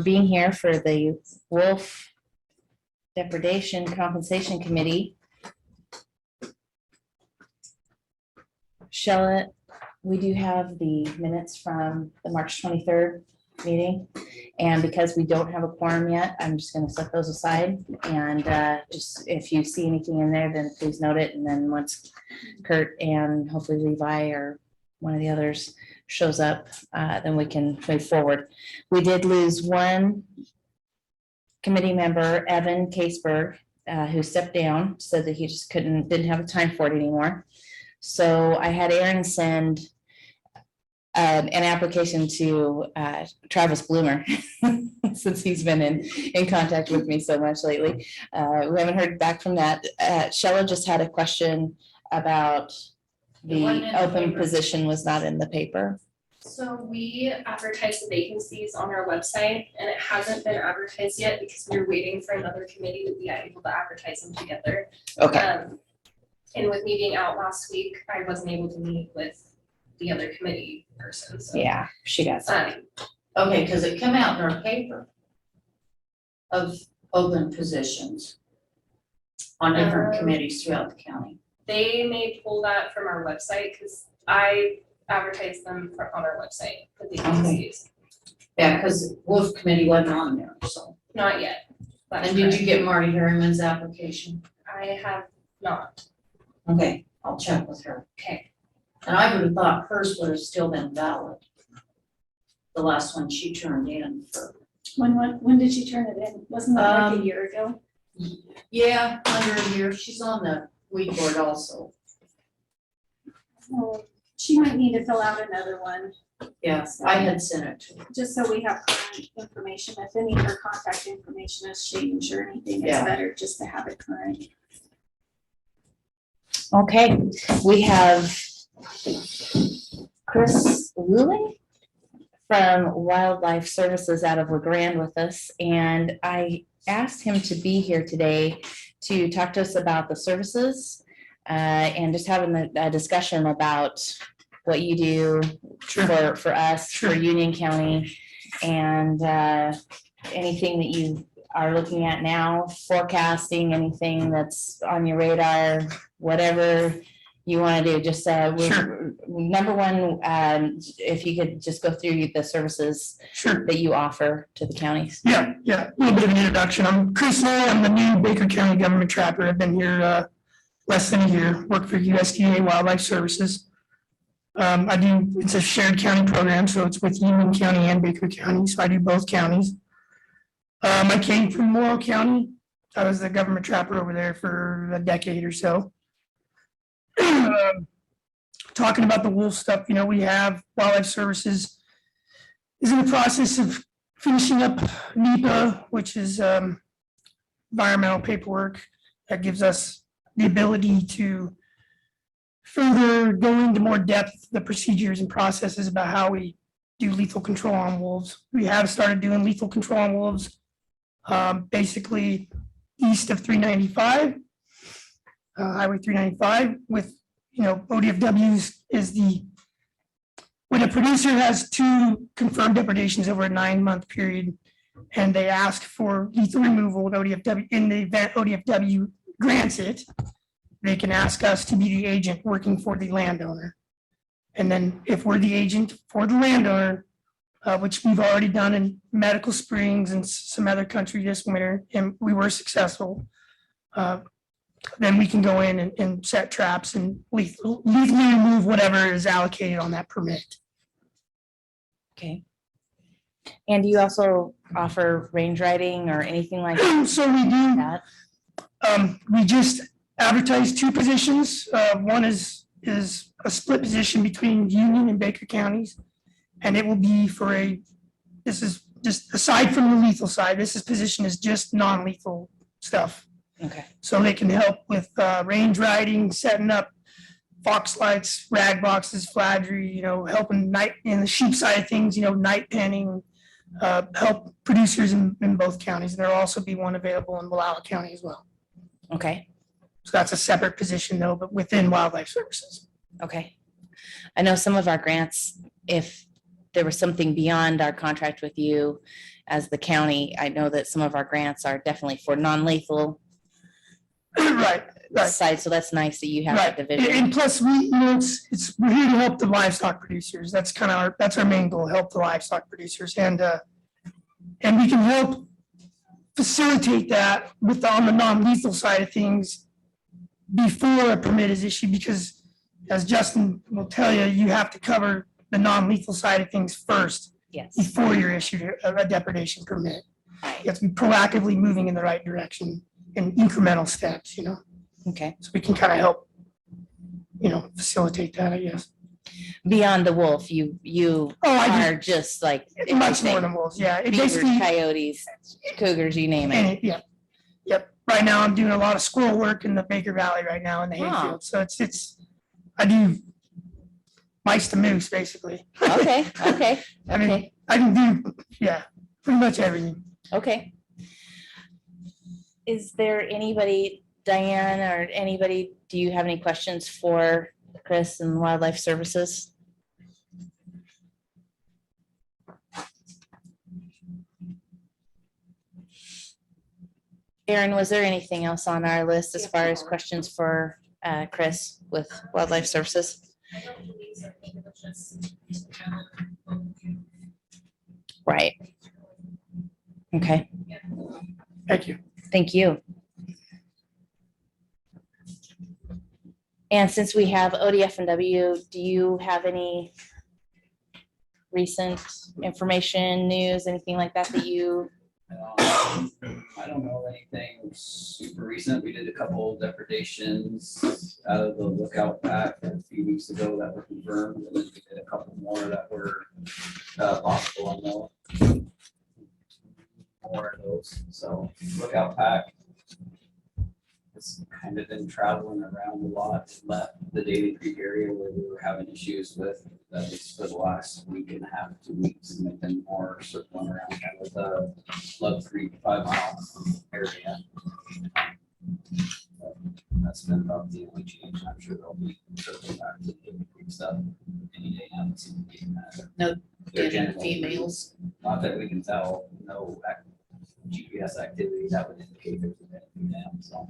being here for the Wolf Depredation Compensation Committee. Shella, we do have the minutes from the March 23rd meeting. And because we don't have a quorum yet, I'm just gonna set those aside. And just if you see anything in there, then please note it. And then once Kurt and hopefully Levi or one of the others shows up, then we can move forward. We did lose one committee member, Evan Caseberg, who stepped down, said that he just didn't have the time for it anymore. So I had Aaron send an application to Travis Bloomer, since he's been in contact with me so much lately. We haven't heard back from that. Shella just had a question about the open position was not in the paper. So we advertise the vacancies on our website, and it hasn't been advertised yet because we're waiting for another committee to be able to advertise them together. Okay. And with me being out last week, I wasn't able to meet with the other committee person, so. Yeah, she got some. Okay, because it came out in our paper of open positions on different committees throughout the county. They may pull that from our website because I advertise them on our website, the vacancies. Yeah, because Wolf Committee wasn't on there, so. Not yet. That's And did you correct. get Marty Harriman's application? I have not. Okay, I'll check with her. Okay. And I would have thought hers would have still been valid. The last one she turned in for. When did she turn it in? Wasn't that like a year ago? Yeah, under a year. She's on the weed board also. Oh, she might need to fill out another one, Yes, I had sent it to her. just so we have current information. If any of her contact information has changed or anything, it's Yeah. better just to have it current. Okay, we have Chris Luley from Wildlife Services out of LeGrand with us, and I asked him to be here today to talk to us about the services and just having a discussion about what you do for us, for Union County, and anything that you are looking at now, forecasting, anything that's on your radar, whatever you want to do. Just number one, if you could just go through the services Sure. that you offer to the counties. Yeah. A little bit of an introduction. I'm Chris Lowell. I'm the new Baker County government trapper. I've been here less than a year, work for USDA Wildlife Services. It's a shared county program, so it's with Union County and Baker County, so I do both counties. I came from Morrow County. I was the government trapper over there for a decade or so. Talking about the wolf stuff, we have Wildlife Services is in the process of finishing up NEPA, which is environmental paperwork that gives us the ability to further go into more depth the procedures and processes about how we do lethal control on wolves. We have started doing lethal control on wolves, basically east of 395, Highway 395, with ODFWs when a producer has 2 confirmed depredations over a 9-month period, and they ask for lethal removal at ODFW, in the event ODFW grants it, they can ask us to be the agent working for the landowner. And then if we're the agent for the landowner, which we've already done in Medical Springs and some other country this winter, and we were successful, then we can go in and set traps and lethally remove whatever is allocated on that permit. Okay. And do you also offer range riding or anything like So we do, that? we just advertised 2 positions. One is a split position between Union and Baker counties. And it will be this is just aside from the lethal side, position is just non-lethal stuff. Okay. So they can help with range riding, setting up fox lights, rag boxes, fladry, helping night in the sheep side of things, night penning, help producers in both counties. And there'll also be one available in Wallowa County as well. Okay. So that's a separate position though, but within Wildlife Services. Okay. I know some of our grants, if there was something beyond our contract with you, as the county, I know that some of our grants are definitely for non-lethal Right, right. side, so that's nice that you have that Right, division. and plus we, you know, we're here to help the livestock producers. That's kind of that's our main goal, help the livestock producers. And we can help facilitate that on the non-lethal side of things before a permit is issued, because as Justin will tell you, you have to cover the non-lethal side of things first Yes. before you're issued a depredation permit. Right. You have to be proactively moving in the right direction in incremental steps, you know, Okay. so we can kind of help, you know, facilitate that, I guess. Beyond the wolf, you Oh, I are just like do much more everything. than wolves, yeah. It Beavers, basically, coyotes, cougars, you name and it. yep. Right now, I'm doing a lot of squirrel work in the Baker Valley right now in the Wow. hayfield. So I do mice to moose, basically. Okay, okay, I mean, okay, I can do, yeah, pretty much everything. okay. Is there anybody, Diane, or anybody, do you have any questions for Chris and Wildlife Services? Erin, was there anything else on our list as far as questions for Chris with Wildlife Services? I don't believe so. I think it was just. Right. Okay, Thank you. thank you. And since we have ODF and W, do you have any recent information, news, anything like that that you? I don't know anything super recent. We did a couple depredations out of the lookout pack a few weeks ago that were confirmed, and then we did a couple more that were possible unknown. More of those. So lookout pack has kind of been traveling around a lot. Left the Daly Creek area where we were having issues with, at least for the last week and a half, 2 weeks, and they've been more circling around kind of the Love Creek 5 mile area. That's been about the only change. I'm sure they'll be circling back to the Daly Creek stuff any day now. It seems to be that. No They're Getting generally- females. Not that we can tell, no GPS activity that would indicate there's anything down, so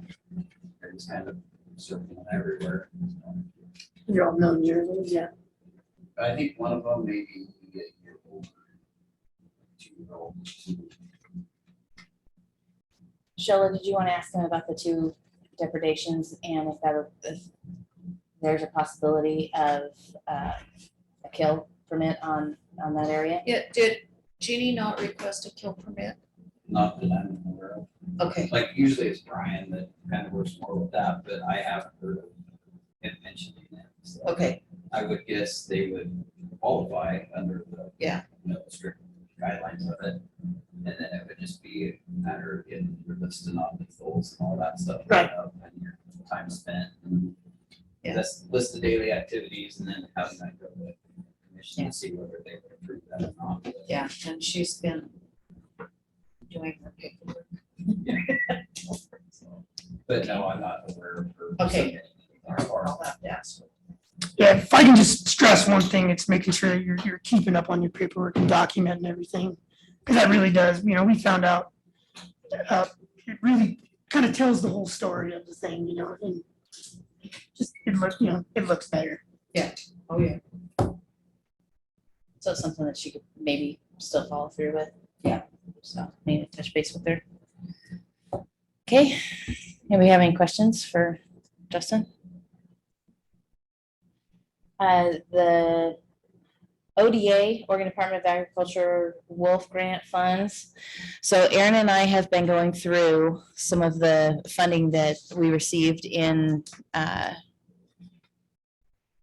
they're just kind of circling everywhere. You're all known yearlings, yeah. I think one of them maybe we get a year older. 2-year-old. Sheila, did you want to ask them about the 2 depredations and if there's a possibility of a kill permit on that area? Yeah, did Jeannie not request a kill permit? Not that I'm aware of. Okay, Like usually it's Brian that kind of works more with that, but I haven't heard of him mentioning it. So okay, I would guess they would qualify under the. Yeah. You know, strict guidelines of it. And then it would just be a matter of getting your list of non-lethals and all that stuff. Right. up And your time spent. And Yeah. that's list of daily activities and then having that go with commission Yeah. to see whether they would approve that or not. yeah, and she's been doing her paperwork. So, but no, I'm not aware of her. Okay. submitting it or- I'll have to ask her. Yeah, if I can just stress one thing, it's making sure that you're keeping up on your paperwork and documenting everything. Because that really does, you know, we found out, it really kind of tells the whole story of the thing, you know, and just, it looks better. Oh, yeah. So it's something that she could maybe still follow through with. Yeah. So maybe touch base with her. Okay, do we have any questions for Justin? The ODA, Oregon Department of Agriculture Wolf Grant Funds. So Aaron and I have been going through some of the funding that we received in,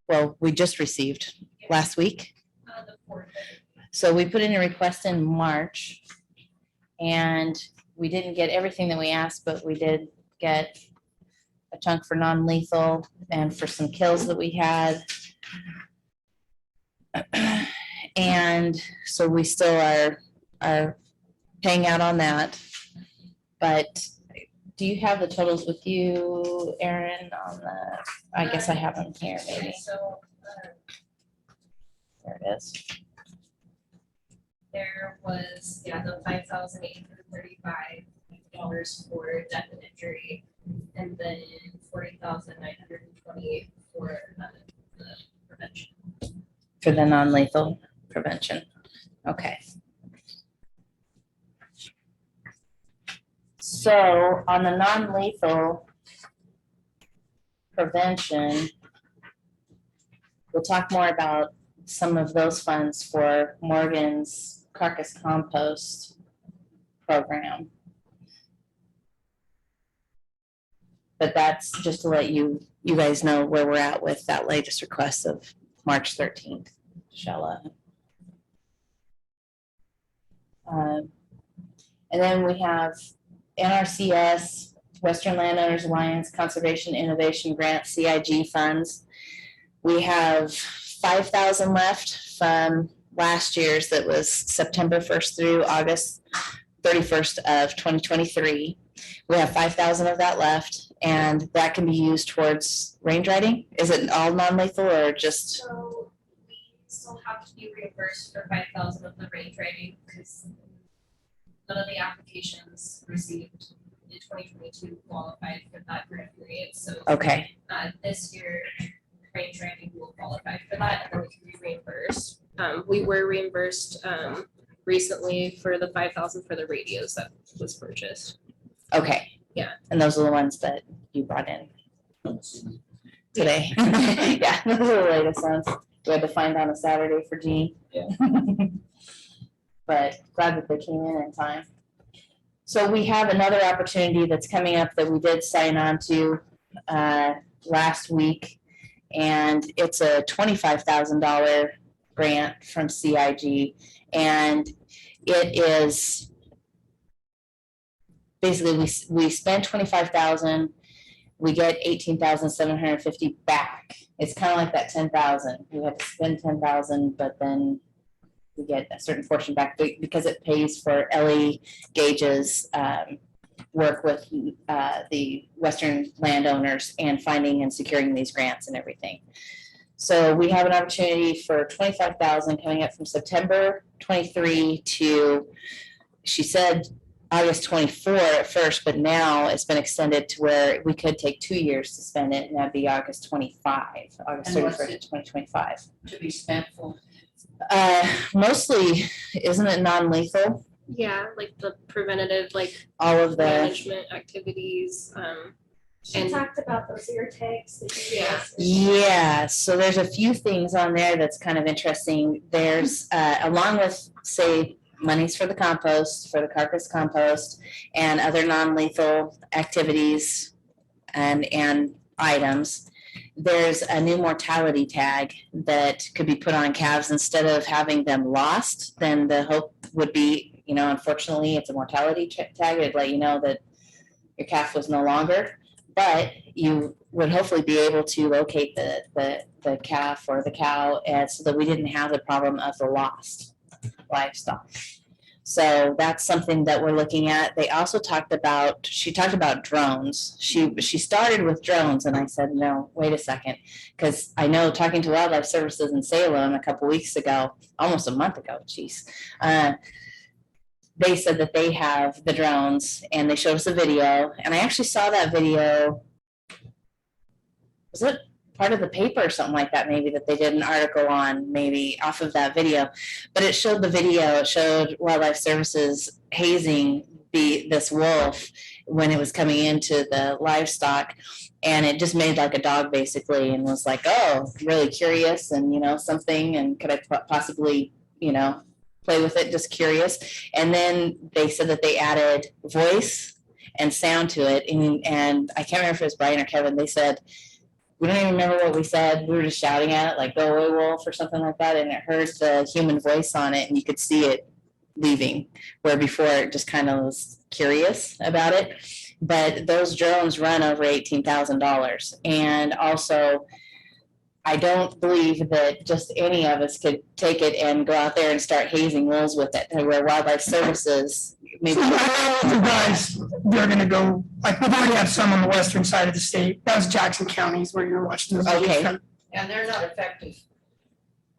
well, we just received last week. The 4th. So we put in a request in March and we didn't get everything that we asked, but we did get a chunk for non-lethal and for some kills that we had. And so we still are paying out on that. But do you have the totals with you, Erin, on the, I guess I have them here maybe. So, There it is. there was, the $5,835 for death and injury, and then $40,928 for the prevention. For the non-lethal prevention. Okay. So on the non-lethal prevention, we'll talk more about some of those funds for Morgan's carcass compost program. But that's just to let you guys know where we're at with that latest request of March 13th, Shella. And then we have NRCS, Western Landowners Alliance Conservation Innovation Grant, CIG funds. We have 5,000 left from last year's, that was September 1st through August 31st of 2023. We have 5,000 of that left, and that can be used towards range riding. Is it all non-lethal or just? So we still have to be reimbursed for 5,000 of the range riding because none of the applications received in 2022 qualified for that grant period. So Okay, this year, range riding will qualify for that, and then we can be reimbursed. We were reimbursed recently for the 5,000 for the radios that was purchased. okay. Yeah. And those are the ones that you brought in today. Yeah, those are the latest ones. We had to find on a Saturday for Gene. Yeah. But glad that they came in time. So we have another opportunity that's coming up that we did sign on to last week. And it's a $25,000 grant from CIG. And it is basically we spend 25,000, we get 18,750 back. It's kind of like that 10,000. We have to spend 10,000, but then we get a certain portion back because it pays for Ellie Gage's work with the Western landowners and finding and securing these grants and everything. So we have an opportunity for 25,000 coming up from September 23 to, she said, August 24 at first, but now it's been extended to where we could take 2 years to spend it, and that'd be August 25, August And what's 31st, it? 2025. To be spent for. Mostly, isn't it non-lethal? Yeah, like the preventative, like All of the, management activities. She And- talked about those ear tags that you Yeah. guys. yeah, so there's a few things on there that's kind of interesting. There's, along with, say, monies for the compost, for the carcass compost, and other non-lethal activities and items, there's a new mortality tag that could be put on calves instead of having them lost. Then the hope would be, unfortunately, it's a mortality tag. It'd let you know that your calf was no longer, but you would hopefully be able to locate the calf or the cow, and so that we didn't have the problem of the lost livestock. So that's something that we're looking at. They also she talked about drones. She started with drones, and I said, no, wait a second. Because I know, talking to Wildlife Services in Salem a couple weeks ago, almost a month ago, geez, they said that they have the drones, and they showed us a video. And I actually saw that video. Was it part of the paper or something like that, maybe, that they did an article on, maybe off of that video? But it showed the video. It showed Wildlife Services hazing this wolf when it was coming into the livestock, and it just made like a dog basically, and was like, oh, really curious, and something, and could I possibly play with it, just curious. And then they said that they added voice and sound to it, and I can't remember if it was Brian or Kevin. They said, we don't even remember what we said. We were just shouting at it, like, go away, wolf, or something like that. And it heard the human voice on it, and you could see it leaving, where before it just kind of was curious about it. But those drones run over $18,000. And also, I don't believe that just any of us could take it and go out there and start hazing wolves with it, where Wildlife Services maybe. So the guys, they're gonna go, like, we've already had some on the western side of the state. That was Jackson County is where you're watching the videos Okay. from. And they're not effective.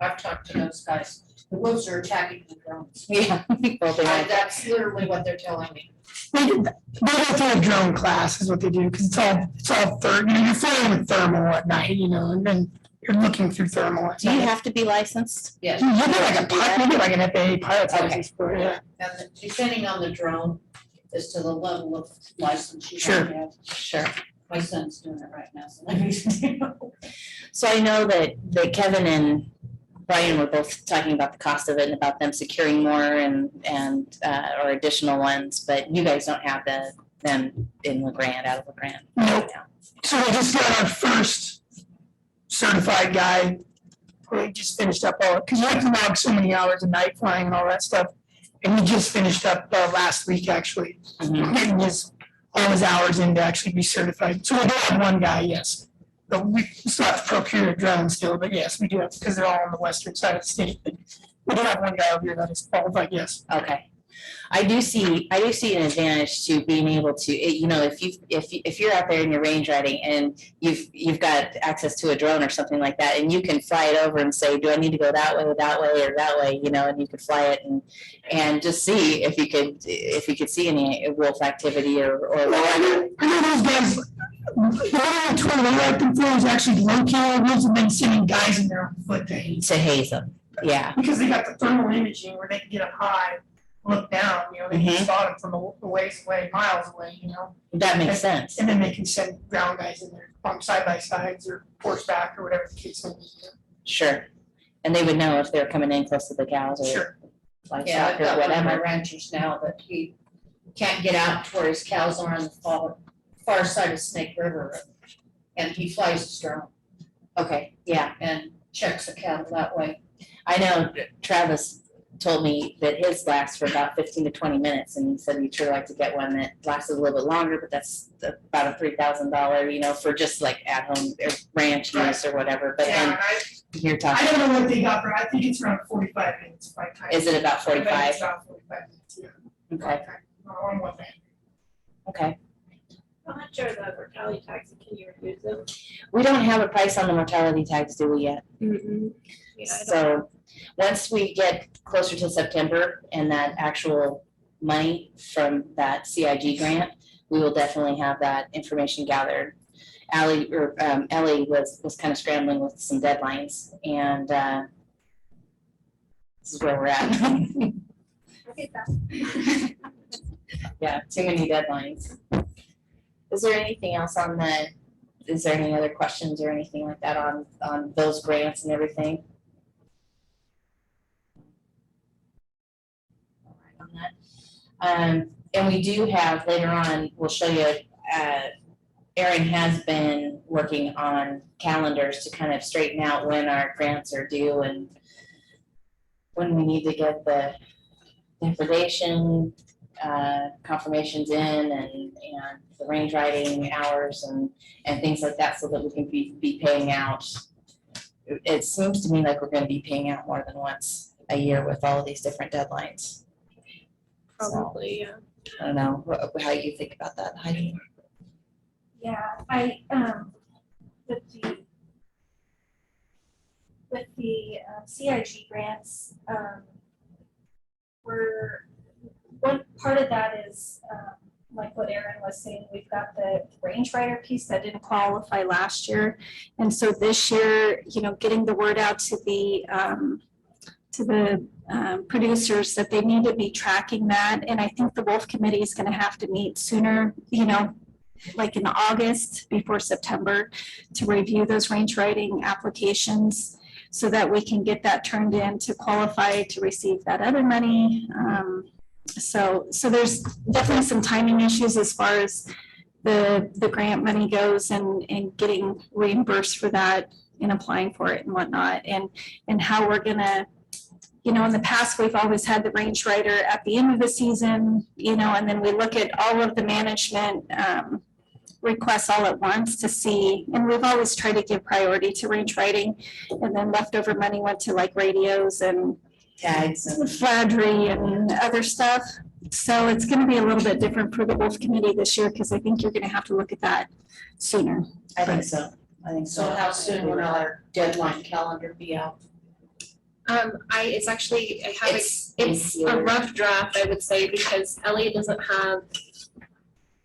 I've talked to those guys. The wolves are attacking the drones. Yeah. Well, they might- That's literally what they're telling me. They go through a drone class is what they do, because it's all you're flying with thermal at night, and then you're looking through thermal. at Do you night. have to be licensed? Yes. You get like a pilot, you get like an FAA pilot's Okay. license for it, yeah. And depending on the drone, as to the level of license you Sure. have. Sure. My son's doing it right now, so let me know. So I know that Kevin and Brian were both talking about the cost of it and about them securing more and or additional ones, but you guys don't have them in LeGrand, out of LeGrand. Nope. So we just got our first certified guy. We just finished up because you have to log so many hours a night flying and all that stuff. And he just finished up last week, actually, Mhm. getting all his hours in to actually be certified. So we do have one guy, yes. But we still have to procure a drone still, but yes, we do have, because they're all on the western side of the state. But we do have one guy over here that is qualified, yes. Okay. I do see an advantage to being able to, if you're out there in your range riding and you've got access to a drone or something like that, and you can fly it over and say, do I need to go that way, or that way, and you could fly it and just see if you could see any wolf activity or whatever. I know those guys, the tour they like them for is actually locating wolves and then sending guys in there on foot to haze. To haze them. Yeah. Because they got the thermal imaging where they can get up high, look down, they can Mhm. spot them from a ways away, miles away, That makes sense. and then they can send ground guys in there on side by sides or horseback or whatever the case may be. Sure. And they would know if they're coming in close to the cows or Sure. Yeah, livestock I've or got one of my whatever. ranchers now that he can't get out to where his cows are on the far side of Snake River. And he flies his drone Okay, yeah. and checks the cattle that way. I know Travis told me that his lasts for about 15 to 20 minutes, and he said he'd sure like to get one that lasted a little bit longer, but that's about a $3,000, for just like at home ranch use or whatever. But Yeah, then and you're I talking, don't know what they got, but I think it's around 45 minutes by time. is it about I bet 45? It's about 45 minutes, yeah. Okay, On one day. okay. How much are the mortality tags and can you reduce them? We don't have a price on the mortality tags, do we yet? Yeah, I don't So, once we get closer to September and that actual money from that CIG grant, we will definitely have that information gathered. Ellie was kind of scrambling with some deadlines, and this is where we're at. I get that. Yeah, too many deadlines. Is there anything else is there any other questions or anything like that on those grants and everything? On that. And we do have later on, we'll show you, Erin has been working on calendars to kind of straighten out when our grants are due and when we need to get the information, confirmations in and the range riding hours and things like that so that we can be paying out. It seems to me like we're gonna be paying out more than once a year with all of these different deadlines. So, Probably, yeah. I don't know, how you think about that, Heidi? Yeah, with the CIG grants, one part of that is, like what Erin was saying, we've got the range rider piece that didn't qualify last year. And so this year, getting the word out to the producers that they need to be tracking that. And I think the Wolf Committee is going to have to meet sooner, like in August before September, to review those range riding applications so that we can get that turned in to qualify to receive that other money. So there's definitely some timing issues as far as the grant money goes and getting reimbursed for that and applying for it and whatnot, and how we're gonna, in the past, we've always had the range rider at the end of the season, and then we look at all of the management requests all at once to see, and we've always tried to give priority to range riding, and then leftover money went to like radios and Tags and, flattery and other stuff. So it's going to be a little bit different for the Wolf Committee this year because I think you're going to have to look at that sooner. I think so. So how soon will our deadline calendar be out? It's actually, I have, it's a here. rough draft, I would say, because Ellie doesn't have,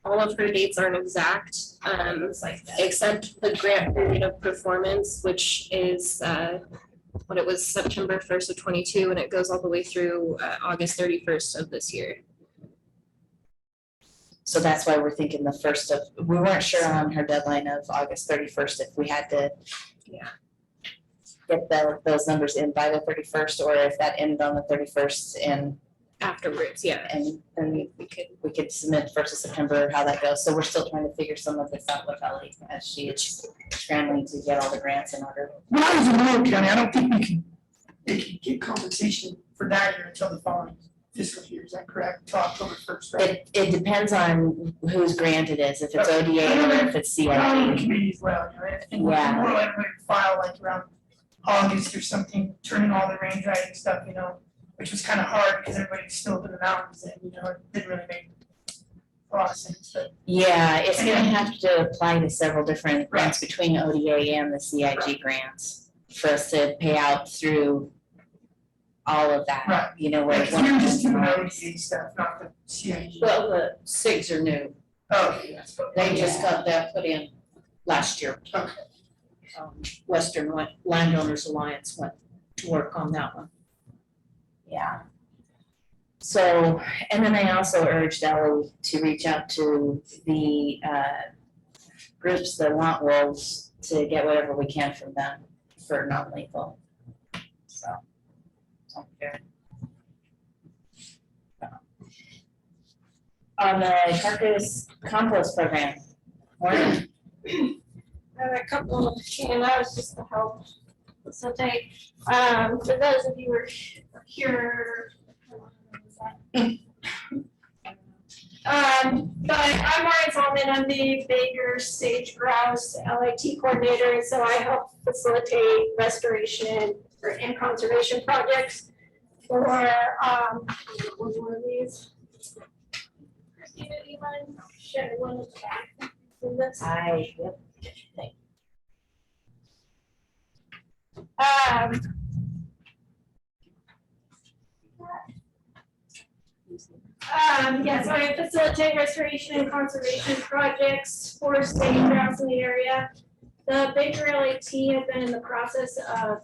all of her dates aren't exact, except the grant period of performance, which is, what it was September 1st of 22, and it goes all the way through August 31st of this year. So that's why we're thinking the first of, we weren't sure on her deadline of August 31st if we had to Yeah. get those numbers in by the 31st, or if that ended on the 31st and Afterwards, yeah. then we could submit 1st of September, how that goes. So we're still trying to figure some of this out with Ellie as she is scrambling to get all the grants in order. When I was in Monroe County, I don't think they could get compensation for that year until the following fiscal year, is that correct? Until October 1st, right? It depends on whose grant it is, if it's ODA or if it's County CIP. committee as well, you know, I think Yeah. more likely to file like around August or something, turning all the range writing stuff, you know, which was kind of hard because everybody's still up in the mountains and, you know, it didn't really make a lot of sense, but. Yeah, it's gonna have to apply to several different grants between ODA and the CIG grants for us to pay out through all of that, Right. you know, where. Because we were just doing the ODA stuff, not the CIG. Well, the SIGs are new. Okay, that's what. They just got that put in last year. Okay. Western Landowners Alliance went to work on that one. Yeah. So, and then I also urged Ellie to reach out to the groups that want wolves to get whatever we can from them for non-lethal. So. Okay. On the carcass compost program, morning. I have a couple of handouts just to help facilitate. For those of you who were here. But I'm Maureen Solomon, I'm the Baker Sage Grouse LIT coordinator, and so I help facilitate restoration and conservation projects for, what's one of these? Christina, do you mind sharing one of the back of this? So I facilitate restoration and conservation projects for state grounds in the area. The Baker LAT has been in the process of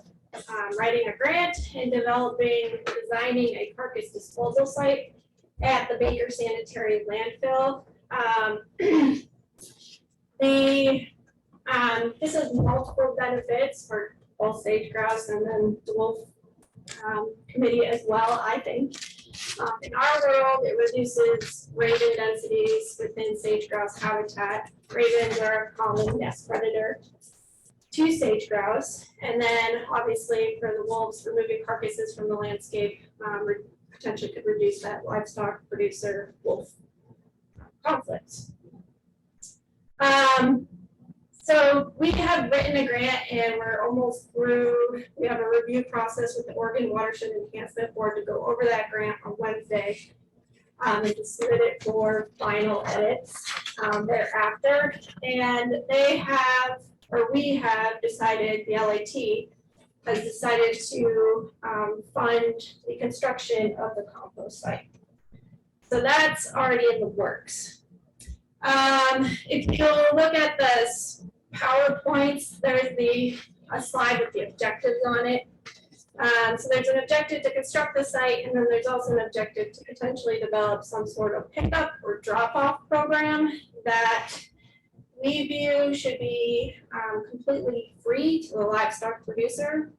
writing a grant and designing a carcass disposal site at the Baker Sanitary Landfill. This has multiple benefits for both sage grouse and then the wolf committee as well, I think. In our world, it reduces raven densities within sage grouse habitat. Ravens are a common nest predator to sage grouse. And then obviously for the wolves, removing carcasses from the landscape potentially could reduce that livestock producer wolf conflict. So we have written a grant and we're almost through. We have a review process with the Oregon Watershed Enhancement Board to go over that grant on Wednesday. And to submit it for final edits thereafter. And we have decided, the LAT has decided to fund the construction of the compost site. So that's already in the works. If you'll look at this PowerPoints, there's a slide with the objectives on it. So there's an objective to construct the site, and then there's also an objective to potentially develop some sort of pickup or drop-off program that we view should be completely free to the livestock producer.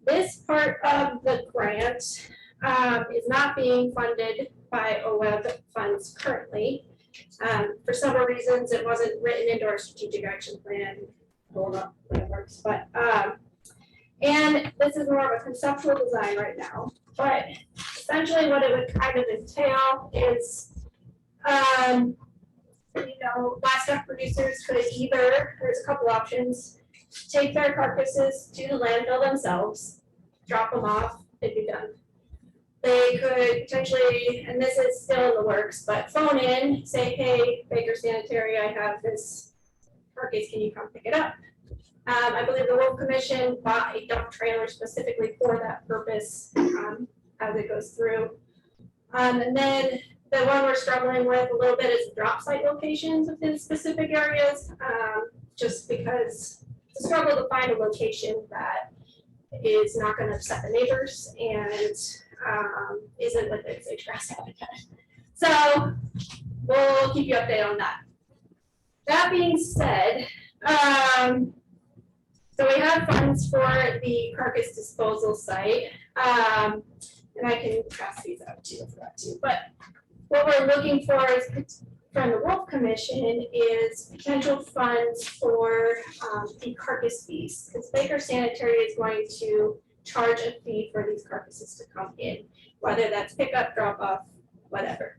This part of the grant is not being funded by OWEB funds currently. For several reasons, it wasn't written into our strategic action plan. Hold up, that works. But and this is more of a conceptual design right now. But essentially, what it would kind of entail is, livestock producers could either, there's a couple options, take their carcasses to the landfill themselves, drop them off, they'd be done. They could potentially, and this is still in the works, but phone in, say, hey, Baker Sanitary, I have this carcass, can you come pick it up? I believe the Wolf Commission bought a dump trailer specifically for that purpose, as it goes through. And then the one we're struggling with a little bit is the drop site locations within specific areas, just because it's a struggle to find a location that is not gonna upset the neighbors and, isn't within sage grouse habitat. So we'll keep you updated on that. That being said, so we have funds for the carcass disposal site. And I can pass these out too, if I forgot to, but what we're looking for is from the Wolf Commission is potential funds for the carcass fees, because Baker Sanitary is going to charge a fee for these carcasses to come in, whether that's pickup, drop off, whatever.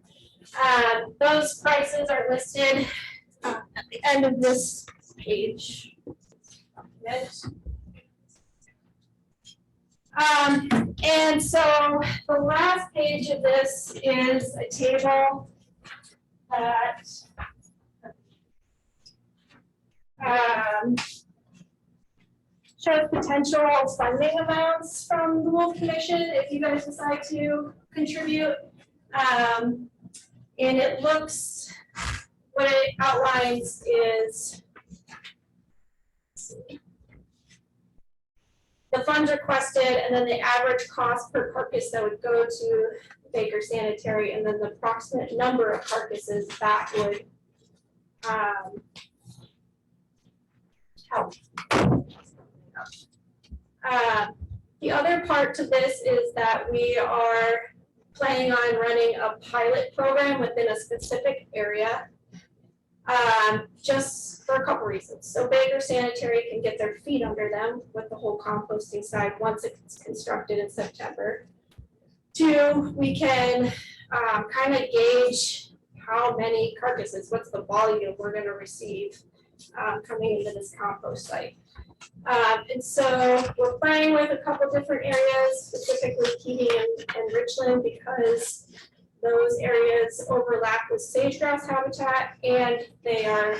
Those prices are listed at the end of this page. And so the last page of this is a table that shows potential funding amounts from the Wolf Commission if you guys decide to contribute. And it looks, what it outlines is the funds requested and then the average cost per carcass that would go to Baker Sanitary, and then the approximate number of carcasses that would help. The other part to this is that we are planning on running a pilot program within a specific area, just for a couple reasons. So Baker Sanitary can get their feet under them with the whole composting side once it's constructed in September. Two, we can kind of gauge how many carcasses, what's the volume we're going to receive coming into this compost site. And so we're playing with a couple different areas, specifically Keating and Richland, because those areas overlap with sage grouse habitat and they are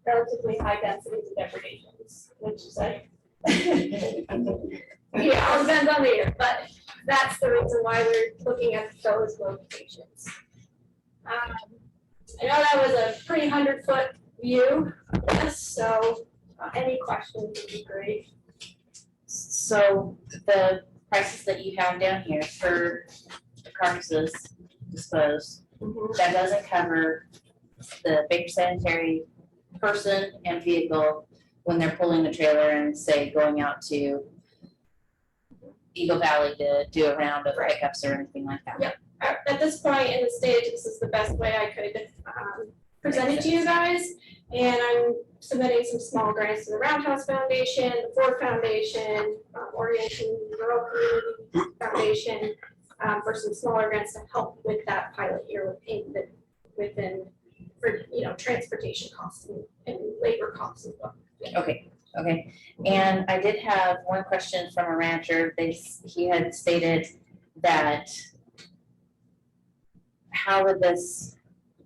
relatively high densities of depredations, which is like, yeah, all depends on the year, but that's the reason why we're looking at those locations. I know that was a pretty 100-foot view of this, so any questions would be great. So the prices that you have down here for the carcasses disposed, that doesn't cover the Baker Sanitary person and vehicle when they're pulling the trailer and say going out to Eagle Valley to do a round of pickups or anything like that. Yep. At this point in the stage, this is the best way I could present it to you guys. And I'm submitting some small grants to the Roundhouse Foundation, the Ford Foundation, Orientation Rural Community Foundation, for some smaller grants to help with that pilot year within for, you know, transportation costs and labor costs as well. Yeah. Okay, and I did have one question from a rancher. He had stated that how would this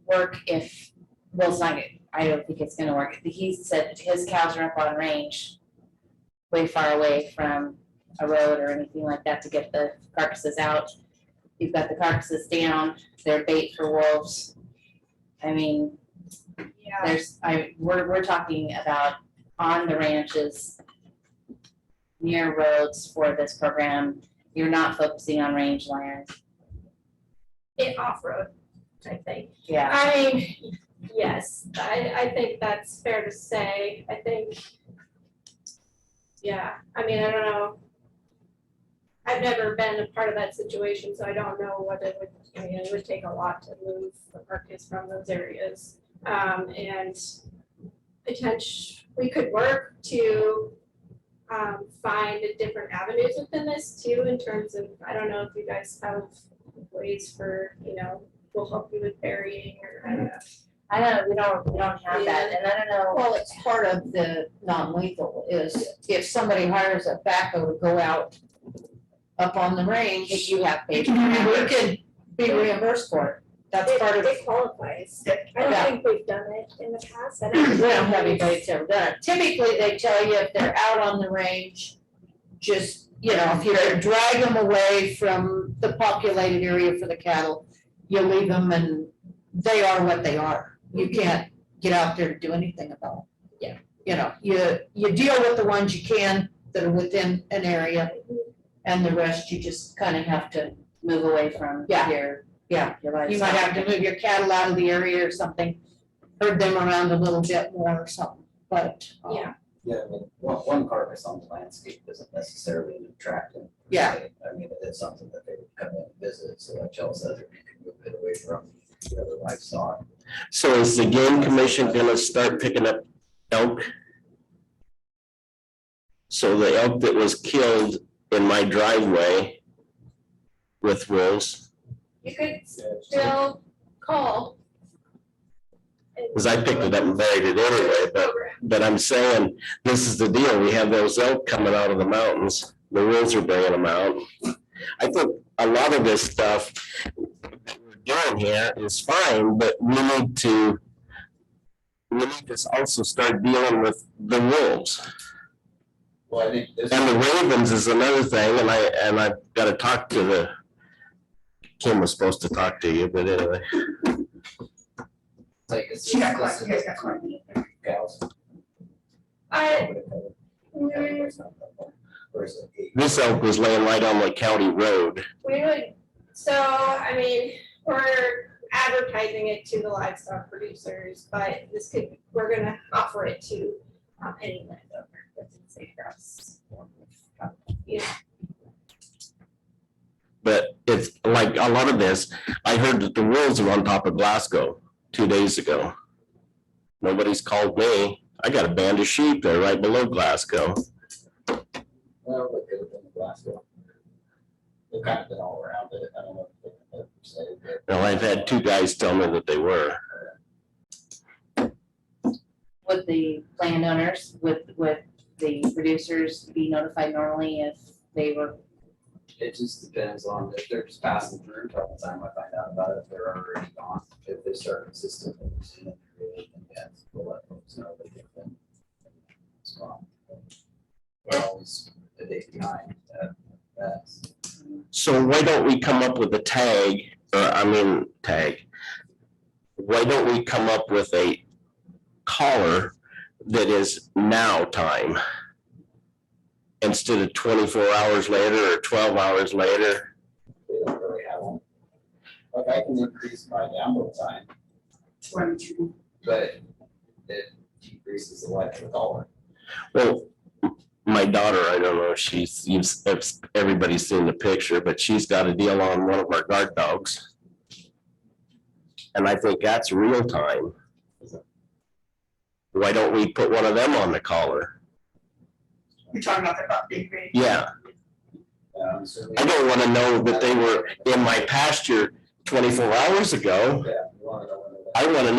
work if, well, it's not, I don't think it's gonna work. He said his cows are up on range way far away from a road or anything like that to get the carcasses out. You've got the carcasses down, they're bait for wolves. I mean, Yeah. we're talking about on the ranches near roads for this program. You're not focusing on range land. Off-road type thing. Yeah, I mean, yes, I think that's fair to say. I think, yeah, I mean, I don't know. I've never been a part of that situation, so I don't know what it would, I mean, it would take a lot to move the carcass from those areas. And we could work to find different avenues within this too, in terms of, I don't know if you guys have ways for, you know, we'll help you with burying or, I don't know. I know, we don't have that, and I don't know, Well, it's part of the non-lethal is if somebody hires a backhoe to go out up on the range, if you have we paper. could be reimbursed for it. That's part of, It qualifies. I don't Yeah. think we've done it in the past. I we don't don't have anybody that's ever done it. Typically, they tell you if they're out on the range, just, if you drag them away from the populated area for the cattle, you leave them and they are what they are. You can't get out there to do anything about it. Yeah. You deal with the ones you can that are within an area, and the rest you just kind of have to, Move away from Yeah. your yeah. your You livestock. might have to move your cattle out of the area or something, herd them around a little bit more or something, but. Yeah. Yeah, I mean, one carcass on the landscape isn't necessarily an attractant. Yeah. I mean, it's something that they would come in and visit, so like Chelsea says, if you can move it away from the other livestock. So is the game commission gonna start picking up elk? So the elk that was killed in my driveway with wolves, You could still call. because I picked it up and buried it anyway, but I'm saying, this is the deal, we have those elk coming out of the mountains, the wolves are bringing them out. I think a lot of this stuff that we're doing here is fine, but we need to also start dealing with the wolves. Well, I think this. And the ravens is another thing, and I've got to talk to Kim was supposed to talk to you, but anyway. Like, it's. She got caught, you guys got caught. Cows. I, Or is it? This elk was laying right on the county road. we would, we're advertising it to the livestock producers, but we're gonna offer it to any landowner within safe routes. Yeah, But it's like a lot of this, I heard that the wolves are on top of Glasgow 2 days ago. Nobody's called me. I got a band of sheep there right below Glasgow. Well, they could have been in Glasgow. They've kind of been all around it, I don't know if they can say that. Now, I've had 2 guys tell me that they were. Would the landowners, would the producers be notified normally if they were? It just depends on if they're just passing through, by the time I find out about it, if they're already gone. If they start consistently seeing it, then yes, we'll let folks know they get them. It's gone. We're always a day behind at best. So why don't we come up with a tag, why don't we come up with a collar that is now time? Instead of 24 hours later or 12 hours later. They don't really have them. Like, I can increase my download time, but it decreases the life of the collar. Well, my daughter, I don't know if everybody's seen the picture, but she's got a deal on one of our guard dogs. And I think that's real time. Why don't we put one of them on the collar? You're talking about the big grade. Yeah, Certainly. I don't want to know that they were in my pasture 24 hours ago. Yeah, you wanna know when they're. I want to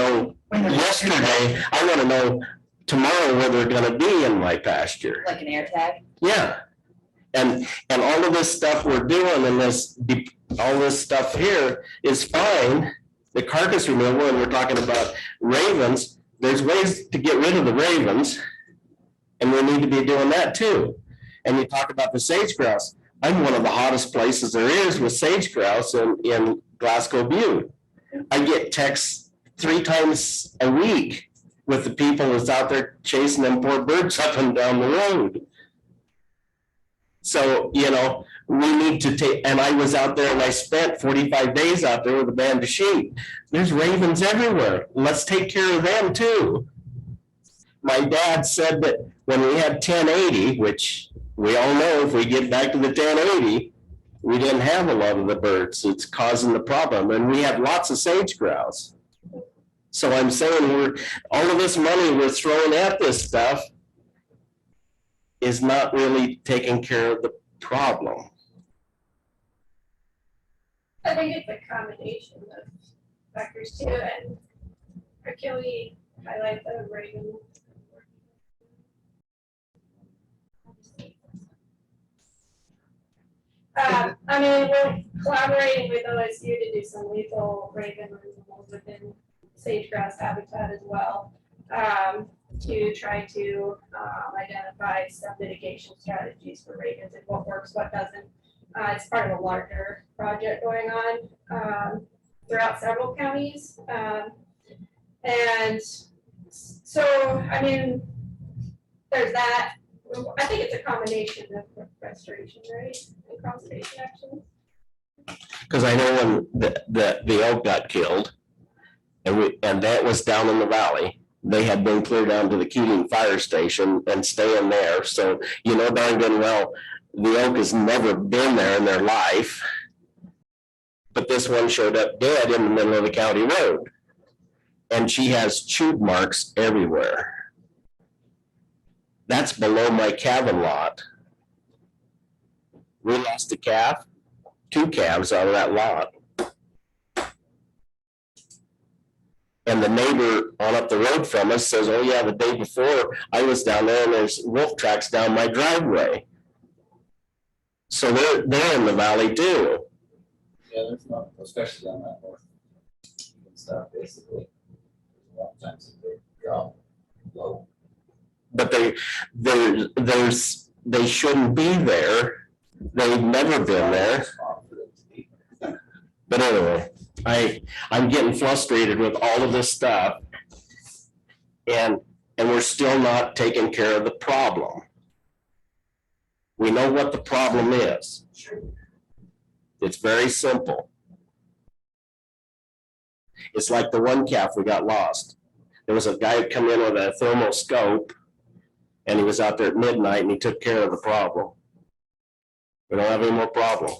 know yesterday, I want to know tomorrow where they're gonna be in my pasture. Like an air tag? Yeah. And all of this stuff we're doing and all this stuff here is fine. The carcass removal, and we're talking about ravens, there's ways to get rid of the ravens. And we need to be doing that too. And you talk about the sage grouse. I'm one of the hottest places there is with sage grouse in Glasgow Butte. I get texts 3 times a week with the people that's out there chasing them poor birds up and down the road. So, we need to take, and I was out there and I spent 45 days out there with a band of sheep. There's ravens everywhere. Let's take care of them too. My dad said that when we had 1080, which we all know if we get back to the 1080, we didn't have a lot of the birds. It's causing the problem. And we have lots of sage grouse. So I'm saying all of this money we're throwing at this stuff is not really taking care of the problem. I think it's a combination of factors too, and can we highlight the raven? I mean, we're collaborating with OSU to do some lethal raven removals within sage-grouse habitat as well. To try to identify some mitigation strategies for ravens and what works, what doesn't. It's part of a larger project going on throughout several counties. And so, I mean, there's that. I think it's a combination of restoration, right, and conservation actions. Because I know when the elk got killed, and that was down in the valley, they had been cleared down to the Keating Fire Station and staying there. So you know darn good well, the elk has never been there in their life. But this one showed up dead in the middle of the county road. And she has chewed marks everywhere. That's below my cabin lot. We lost a calf, 2 calves out of that lot. And the neighbor on up the road from us says, oh yeah, the day before I was down there and there's wolf tracks down my driveway. So they're in the valley too. Yeah, there's not, especially on that north stuff, basically. A lot of times they drop low. But they shouldn't be there. They've never been there. But anyway, I'm getting frustrated with all of this stuff. And we're still not taking care of the problem. We know what the problem is. It's very simple. It's like the one calf we got lost. There was a guy who come in with a thermoscope and he was out there at midnight and he took care of the problem. We don't have any more problem.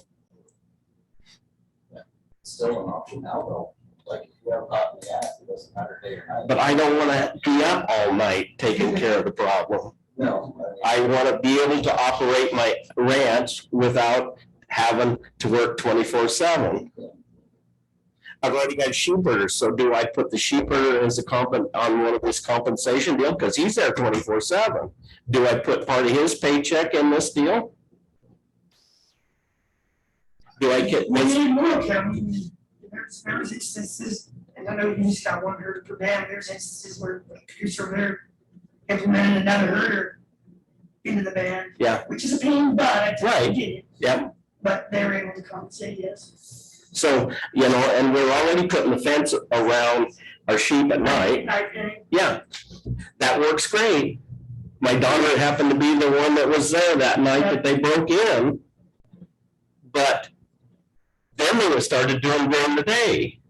Still an option now though, like if you have a caught in the ass, it doesn't matter day or night. But I don't want to be up all night taking care of the problem. No. I want to be able to operate my ranch without having to work 24/7. I've already got sheep herders, so do I put the sheep herder as on one of this compensation deal? Because he's there 24/7. Do I put part of his paycheck in this deal? Do I get? We need more, Kevin. There's instances, and I know you just got one herder per dam, there's instances where the producer over there implemented another herder into the band. Yeah. Which is a pain in the butt, I Right. get it. Yep. But they're able to compensate, yes. So, you know, and we're already putting the fence around our sheep at night. Yeah, that works great. My daughter happened to be the one that was there that night that they broke in. But then they started doing during the day.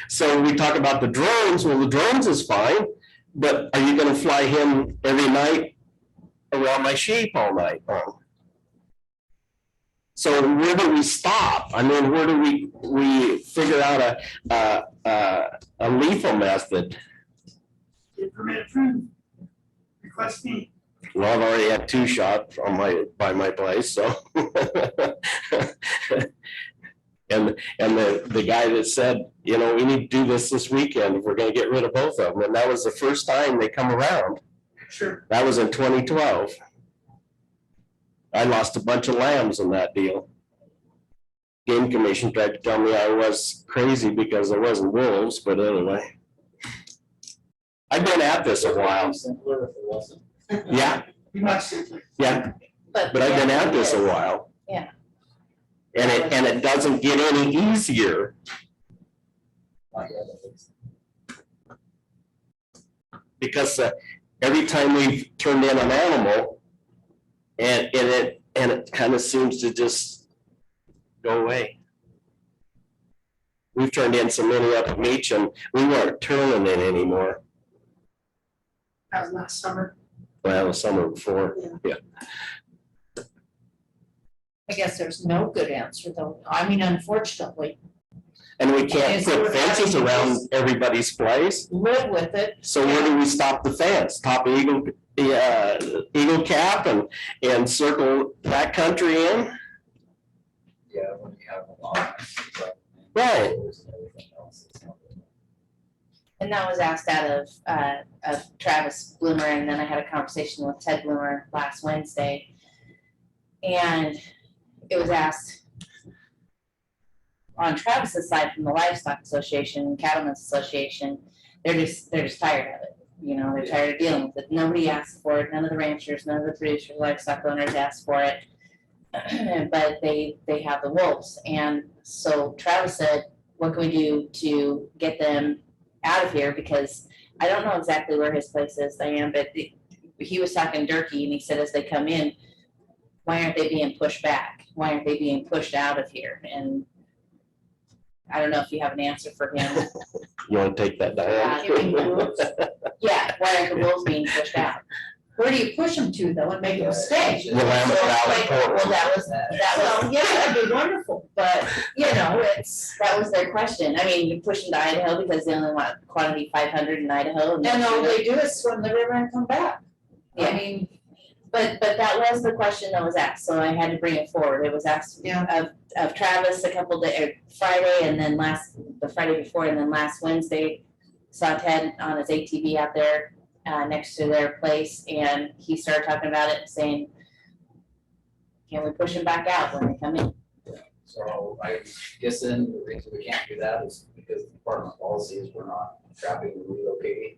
So we talk about the drones. Well, the drones is fine, but are you gonna fly him every night around my sheep all night long? So where do we stop? I mean, where do we figure out a lethal method? Get permit approved. Request fee. Well, I've already had 2 shots on by my place, so. And the guy that said, you know, we need to do this weekend if we're gonna get rid of both of them. And that was the first time they come around. Sure. That was in 2012. I lost a bunch of lambs in that deal. Game Commission tried to tell me I was crazy because there wasn't wolves, but anyway. I've been at this a while. Simpler if it wasn't. Yeah, Be much simpler. yeah, but I've been at this a while. Yeah. And it doesn't get any easier. Not yet, at least. Because every time we've turned in an animal, and it kind of seems to just go away. We've turned in so many up at Meach and we weren't turning in anymore. That was last summer. Well, the summer before, yeah. I guess there's no good answer though. I mean, unfortunately, And we can't Is put there fences any- around everybody's place. live with it. So where do we stop the fence? Top of Eagle Cap and circle that country in? Yeah, when you have a lot. Right. And that was asked out of Travis Bloomer, and then I had a conversation with Ted Bloomer last Wednesday. And it was asked, on Travis's side from the Livestock Association, Cattlemen's Association, they're just tired of it. You know, they're tired of dealing with it. Nobody asked for it. None of the ranchers, none of the producers, livestock owners asked for it. But they have the wolves. And so Travis said, what can we do to get them out of here? Because I don't know exactly where his place is, Diane, but he was talking Durkee, and he said as they come in, why aren't they being pushed back? Why aren't they being pushed out of here? And I don't know if you have an answer for him. You want to take that, Diane? Yeah, why aren't the wolves being pushed out? Where do you push them to though and make them stay? The Willamette Valley Court. Well, that was, Well, yeah, that'd be wonderful, but, you know, that was their question. I mean, you push them to Idaho because they only want quantity 500 in Idaho. and all they do is swim the river and come back. I Yeah. mean, But that was the question that was asked, so I had to bring it forward. It was asked of Travis a couple days, Friday, and then the Friday before, and then last Wednesday, saw Ted on his ATV out there next to their place, and he started talking about it and saying, can we push them back out when they come in? So I'm guessing the reason we can't do that is because the department policy is we're not trapping and relocating.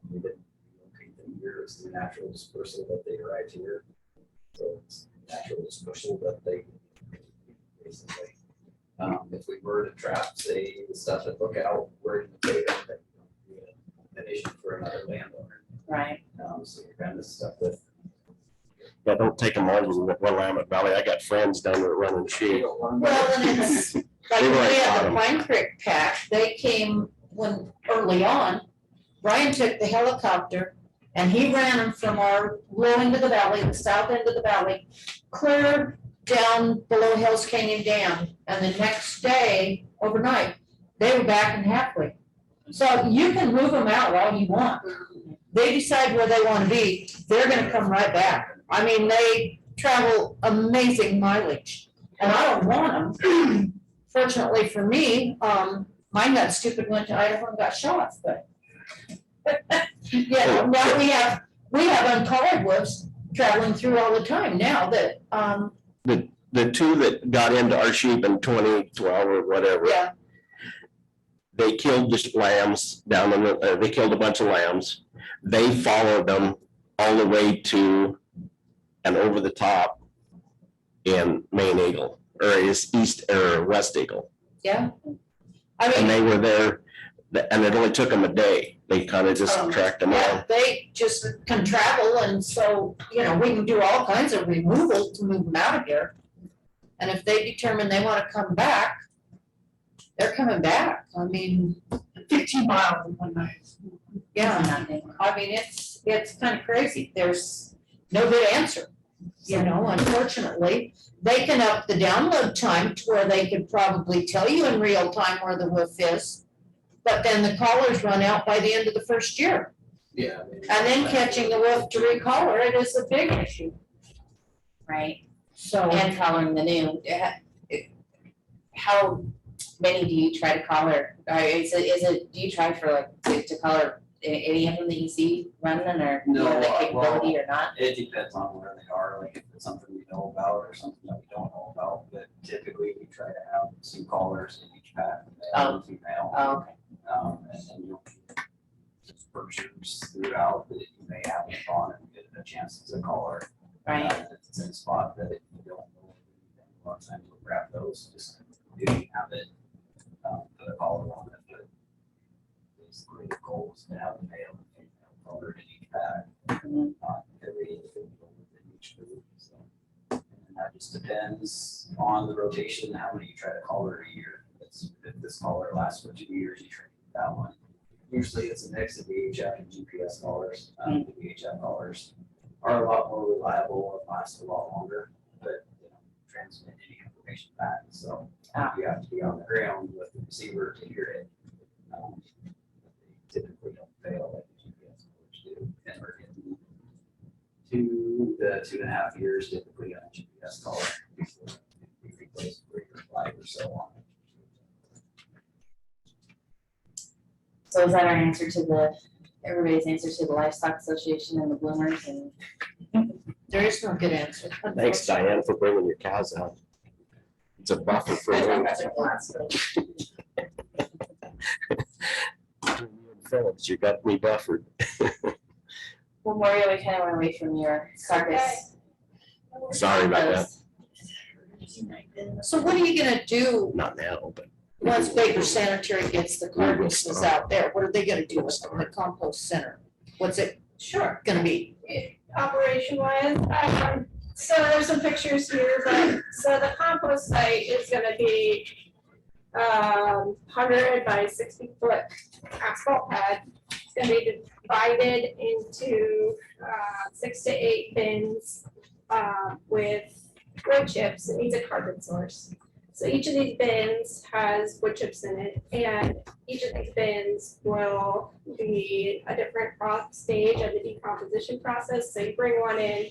We didn't relocate them here, it's the natural dispersal that they arrived here. So it's natural dispersal that they basically, if we were to trap, say, the stuff at Lookout, we're in the data, that would be an issue for another landowner. Right. So you're kind of stuck with. Yeah, don't take them on to the Willamette Valley. I got friends down there running sheep. well, and it's like They when were we at had the bottom. Pine Creek pack, they came when, early on. Brian took the helicopter and he ran them from our low end of the valley, the south end of the valley, clear down below Hell's Canyon Dam. And the next day, overnight, they were back in halfway. So you can move them out all you want. They decide where they want to be, they're gonna come right back. I mean, they travel amazing mileage, and I don't want them. Fortunately for me, mine got stupid, went to Idaho and got shot, but. Yeah, now we have uncollared wolves traveling through all the time now that, The two that got into our sheep in 2012 or whatever, yeah, they killed the lambs down in the, they killed a bunch of lambs. They followed them all the way to and over the top in Main Eagle, or is East or West Eagle. yeah. I And mean, they were there, and it only took them a day. They kind of just tracked them yeah, down. they just can travel, and so, you know, we can do all kinds of removal to move them out of here. And if they determine they wanna come back, they're coming back. I mean, 15 miles in one night. yeah, Nothing. I mean, it's kind of crazy. There's no good answer. You know, unfortunately, they can up the download time to where they could probably tell you in real time where the wolf is. But then the collars run out by the end of the first year. Yeah. And then catching the wolf to recollar it is a big issue. Right. So, And collaring the new. How many do you try to collar? Or is it, do you try for like to collar any of them that you see running, or do you have the No, capability or not? It depends on where they are, like if it's something we know about or something that we don't know about, but typically we try to have some callers in each pack, male and female. Oh, okay. And then you'll just purchase throughout that you may have it on and get a chance to caller. Right. If it's in a spot that you don't know, a lot of times we'll grab those, just do have it, put a collar on it, but basically the goal is to have a male and female caller in each pack. Mhm. Every individual within each group, so. And that just depends on the rotation, how many you try to collar a year. If this collar lasts for 2 years, you try to keep that one. Usually it's a mix of VHF and GPS collars. The VHF collars are a lot more reliable and last a lot longer, but transmit any information back, so you have to be on the ground with the receiver to hear it. They typically don't fail like the GPS collars do, and we're getting 2 to 2.5 years typically on a GPS collar before we replace 3 or 5 or so on. So is that our answer to everybody's answer to the Livestock Association and the Bloomers and? there is no good answer. Thanks, Diane, for bringing your cows out. It's a buffer for Phillips, you got me buffered. Well, Mario, we kind of went away from your carcass. Sorry about that. So what are you gonna do Not now, but once Baker Sanitary gets the carcasses out there? What are they gonna do with the compost center? What's it Sure. gonna be? Operation wise, so there's some pictures here, but, so the compost site is gonna be 100 by 60-foot asphalt pad. It's gonna be divided into 6 to 8 bins with wood chips. It needs a carbon source. So each of these bins has wood chips in it, and each of these bins will be a different stage of the decomposition process. So you bring one in,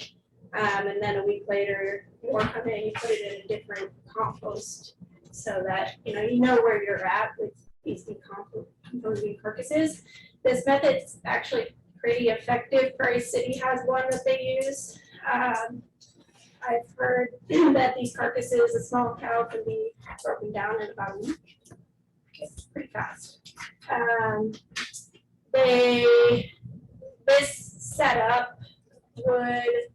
and then a week later, more come in, you put it in a different compost, so that you know where you're at with these decomposing carcasses. This method's actually pretty effective. Price City has one that they use. I've heard that these carcasses, a small cow can be broken down in about a week. It's pretty fast. This setup would,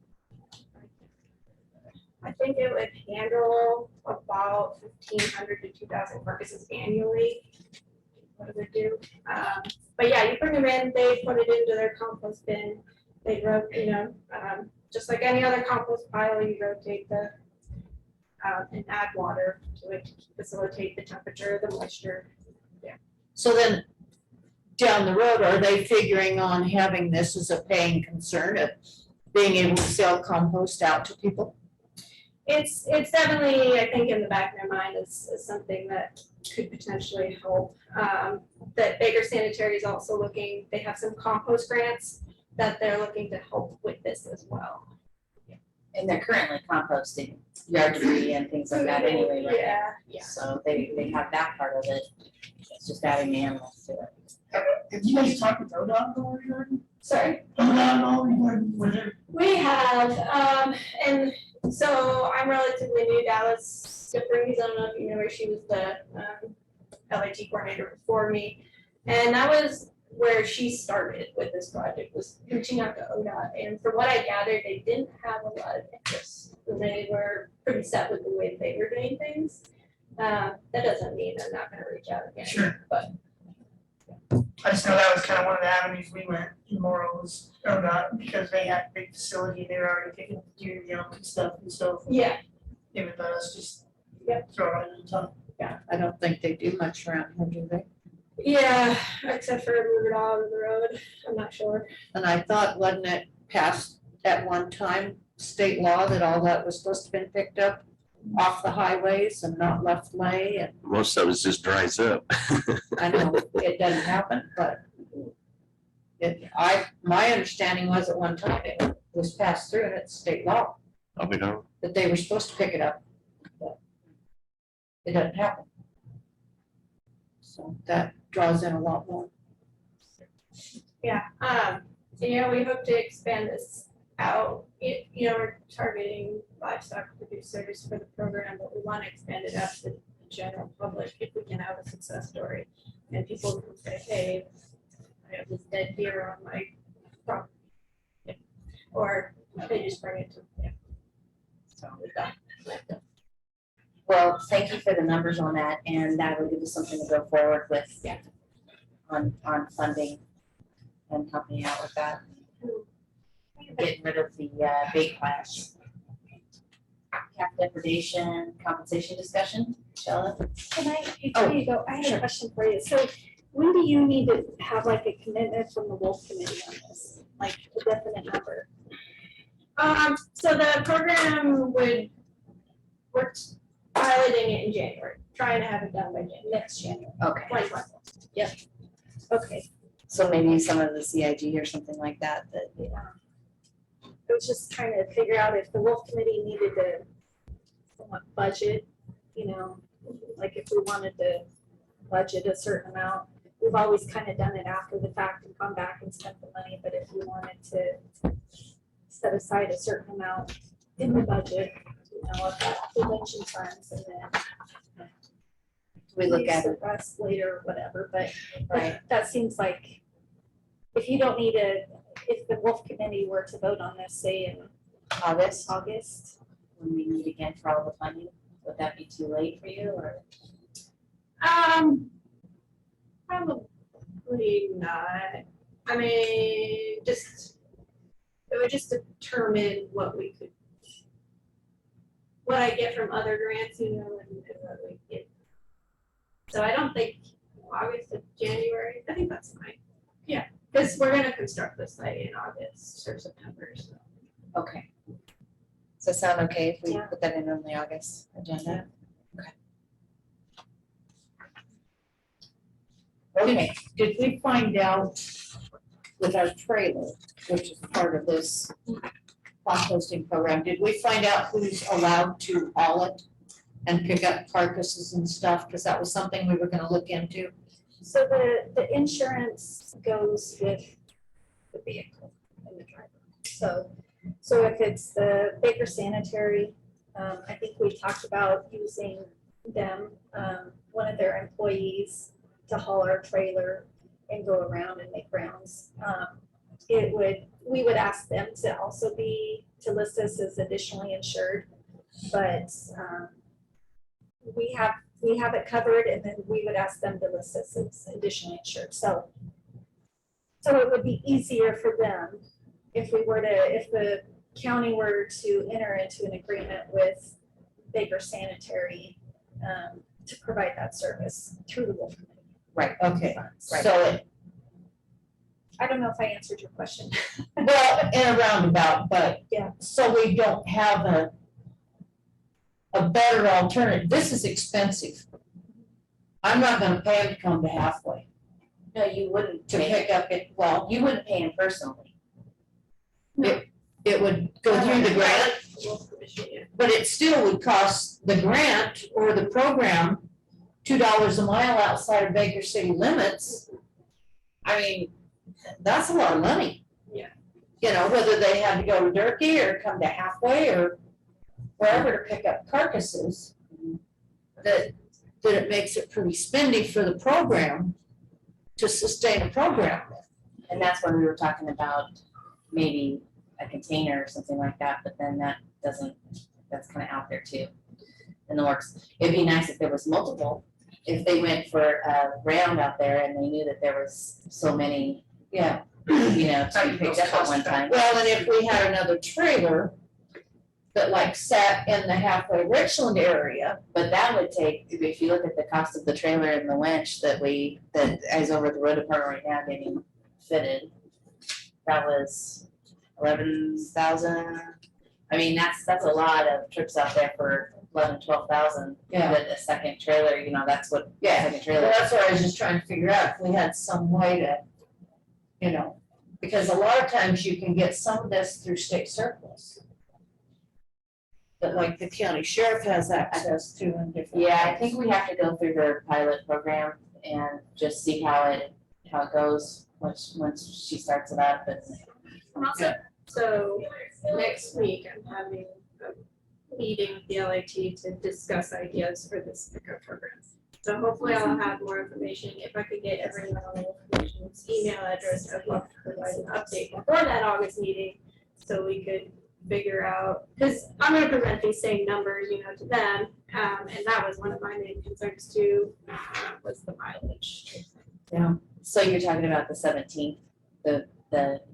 I think it would handle about 1,500 to 2,000 carcasses annually. What it would do. But yeah, you bring them in, they put it into their compost bin. They just like any other compost pile, you rotate and add water to it to facilitate the temperature, the moisture. So then, down the road, are they figuring on having this as a paying concern of being able to sell compost out to people? It's definitely, I think, in the back of their mind is something that could potentially help. That Baker Sanitary is also looking, they have some compost grants that they're looking to help with this as well. And they're currently composting yard debris and things like that anyway, right? Yeah. So they have that part of it. It's just adding the animals to it. Have you guys talked with ODOT already? Sorry. ODOT already? We have, and so I'm relatively new, Dallas DeFreeze, I don't know if you know her, she was the LIT coordinator before me. And that was where she started with this project, was reaching out to ODOT. And from what I gathered, they didn't have a lot of interest. And they were pretty set with the way they were doing things. That doesn't mean they're not gonna reach out again. Sure. But I just know that was kind of one of the avenues we went in Morrow was ODOT, because they had a big facility, they were already taking due and stuff, and so yeah, it would let us just Yep. throw it on the top. I don't think they do much around here, do they? yeah, except for move it all over the road, I'm not sure. And I thought, wasn't it passed at one time, state law, that all that was supposed to have been picked up off the highways and not left lay? And most of it just dries up. I know it doesn't happen, but my understanding was at one time it was passed through and it's state law I'll be done. that they were supposed to pick it up. But it doesn't happen. So that draws in a lot more. Yeah, we hope to expand this out. We're targeting livestock producers for the program, but we want to expand it out to the general public if we can have a success story. And people can say, hey, I have this dead deer on my property. Yeah. Or they just bring it to, So we've got. Well, thank you for the numbers on that, and that will give us something to go forward with on funding and helping out with that. Getting rid of the bait clash. Cap depredation, compensation discussion, Michelle? Can I, before you go, I have a question for you. So when do you need to have like a commitment from the Wolf Committee on this? Like a definite number? So the program we're piloting it in January, trying to have it done by next January, Okay, 2021. Yep. Okay. so maybe some of the CIG or something like that, It was just trying to figure out if the Wolf Committee needed to somewhat budget, like if we wanted to budget a certain amount. We've always kind of done it after the fact and come back and spent the money, but if we wanted to set aside a certain amount in the budget, know, of the prevention funds and then We look use at the it, rest later, whatever, but right? that seems like if you don't need if the Wolf Committee were to vote on this, say in August, August, when we meet again for all the funding, would that be too late for you or? Probably not. I mean, it would just determine what I get from other grants, and what we get. So I don't think August to January, I think that's fine. Yeah, because we're gonna construct the site in August or September, so. Okay. So sound okay if we Yeah. put that in on the August agenda? Okay. Did we find out with our trailer, which is part of this composting program, did we find out who's allowed to haul it and pick up carcasses and stuff? Because that was something we were gonna look into. so the insurance goes with the vehicle and the driver. So if it's the Baker Sanitary, I think we talked about using them, one of their employees to haul our trailer and go around and make rounds. We would ask them to also to list us as additionally insured, but we have it covered, and then we would ask them to list us as additionally insured. So it would be easier for them if the county were to enter into an agreement with Baker Sanitary to provide that service through the Wolf Committee. Right, okay. Right. So I don't know if I answered your question. well, in a roundabout, but Yeah. so we don't have a better alternative. This is expensive. I'm not gonna pay him to come to Halfway No, you wouldn't to pay, pick up it, well, you wouldn't pay him personally. it would go through the grant, Wolf Commission, yeah. but it still would cost the grant or the program $2 a mile outside of Baker City limits. I mean, that's a lot of money. Yeah. You know, whether they had to go to Durkee or come to Halfway or wherever to pick up carcasses, that it makes it pretty spendy for the program to sustain a program. And that's when we were talking about maybe a container or something like that, but then that's kind of out there too, in the works. It'd be nice if there was multiple, if they went for a round out there and they knew that there was so many, Yeah, you know, to be picked up at one time. well, and if we had another trailer that like sat in the Halfway Richland area, But that would take, if you look at the cost of the trailer and the winch that is over at the road department right now getting fitted, that was 11,000. I mean, that's a lot of trips out there for 12,000. Yeah. But a second trailer, you know, that's what, Yeah. second well, trailer. that's what I was just trying to figure out, if we had some way to, you know, because a lot of times you can get some of this through state surplus. That like the county sheriff has access to and different. Yeah, I think we have to go through their pilot program and just see how it goes once she starts it up and. So next week, I'm having a meeting with the LIT to discuss ideas for this pickup program. So hopefully I'll have more information. If I could get everyone on the commission's email address, I'd love to provide an update before that August meeting. So we could figure out, because I'm gonna present these same numbers, to them. And that was one of my main concerns too, was the mileage. So you're talking about the 17th, the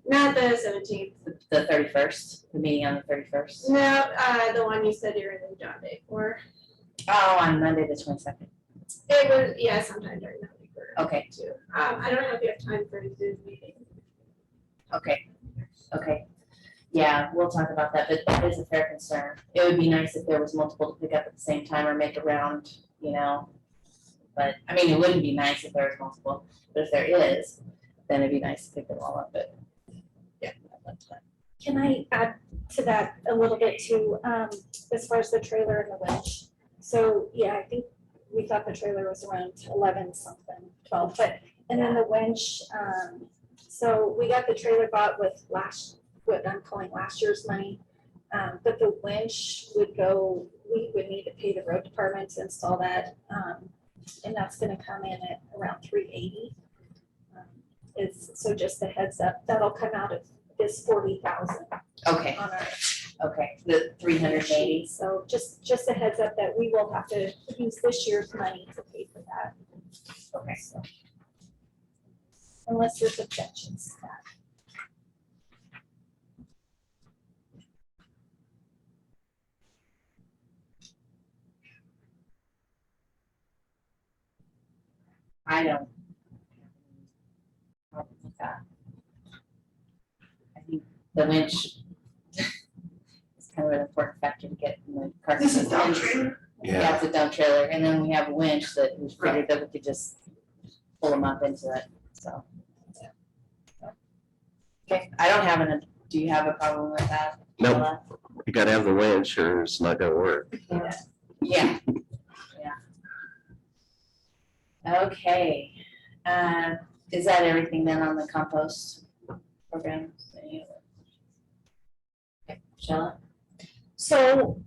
Not the 17th. 31st, the meeting on the 31st? No, the one you said you're in John Day for. Oh, on Monday, the 22nd. It was, yeah, sometime during that week or Okay. two. I don't know if you have time for a Zoom meeting. Okay. Yeah, we'll talk about that, but that is a fair concern. It would be nice if there was multiple to pick up at the same time or make a round, But, I mean, it wouldn't be nice if there was multiple, but if there is, then it'd be nice to pick them all up, but. Yeah. at one time. Can I add to that a little bit too, as far as the trailer and the winch? So, yeah, I think we thought the trailer was around 11 something, 12, and then the winch, so we got the trailer bought with what I'm calling last year's money. But the winch would go, we would need to pay the road department to install that. And that's gonna come in at around $380. So just a heads up, that'll come out of this 40,000 Okay, on our okay, the 380. So just a heads up that we will have to use this year's money to pay for that. Okay. So, unless there's objections to that. I don't. problem with that. I think the winch is kind of an important factor to get in the car. This is dump trailer. Yeah, it's a dump trailer, and then we have a winch that we figured that we could just pull them up into it, so. Okay, I don't have an, do you have a problem with that? Nope. Sheila? You gotta have the winch or it's not gonna work. Yeah. Okay, is that everything then on the compost program? Okay, Sheila? So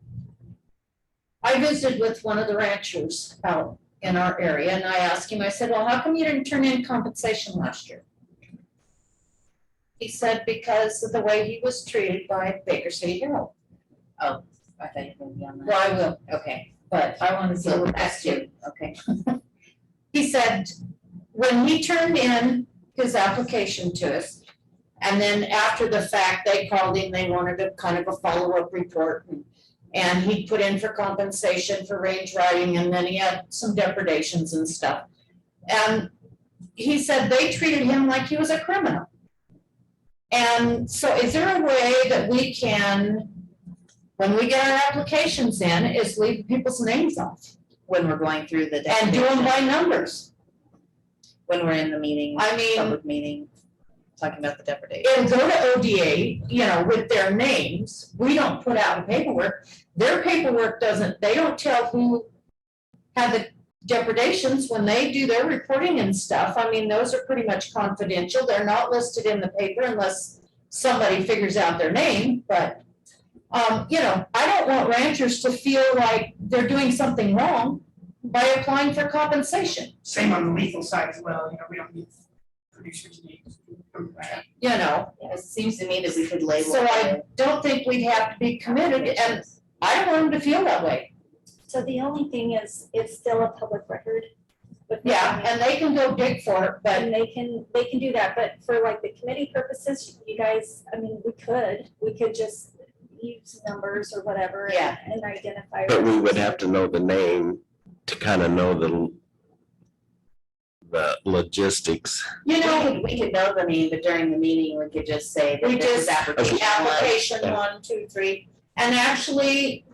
I visited with one of the ranchers out in our area and I asked him, I said, well, how come you didn't turn in compensation last year? He said because of the way he was treated by Baker City Herald. Oh, I thought you were gonna be on that. Well, I will, Okay, but I want to deal so with that that's too. two, okay. He said, when he turned in his application to us, and then after the fact, they called him, they wanted a kind of a follow-up report. And he put in for compensation for range riding, and then he had some depredations and stuff. And he said they treated him like he was a criminal. And so is there a way that we can, when we get our applications in, is leave people's names off? When we're going through the. And do them by numbers? When we're in the meeting, I mean, public meeting, talking about the depredation. it'll go to ODA, you know, with their names. We don't put out paperwork. Their paperwork doesn't, they don't tell who had the depredations when they do their reporting and stuff. I mean, those are pretty much confidential. They're not listed in the paper unless somebody figures out their name, but you know, I don't want ranchers to feel like they're doing something wrong by applying for compensation. Same on the lethal side as well, you know, we don't need producers names. You know, It seems to me that we could label. so I it. don't think we'd have to be committed, and I don't want them to feel that way. So the only thing is, it's still a public record. with the Yeah, county. and they can go dig for it, but And they can do that, but for like the committee purposes, you guys, I mean, we could just use numbers or whatever. Yeah. And identify. But we would have to know the name to kind of know the logistics. you know, We could know the name, but during the meeting, we could just say that We this is just- application one. application Yeah. 1, 2, 3, and actually,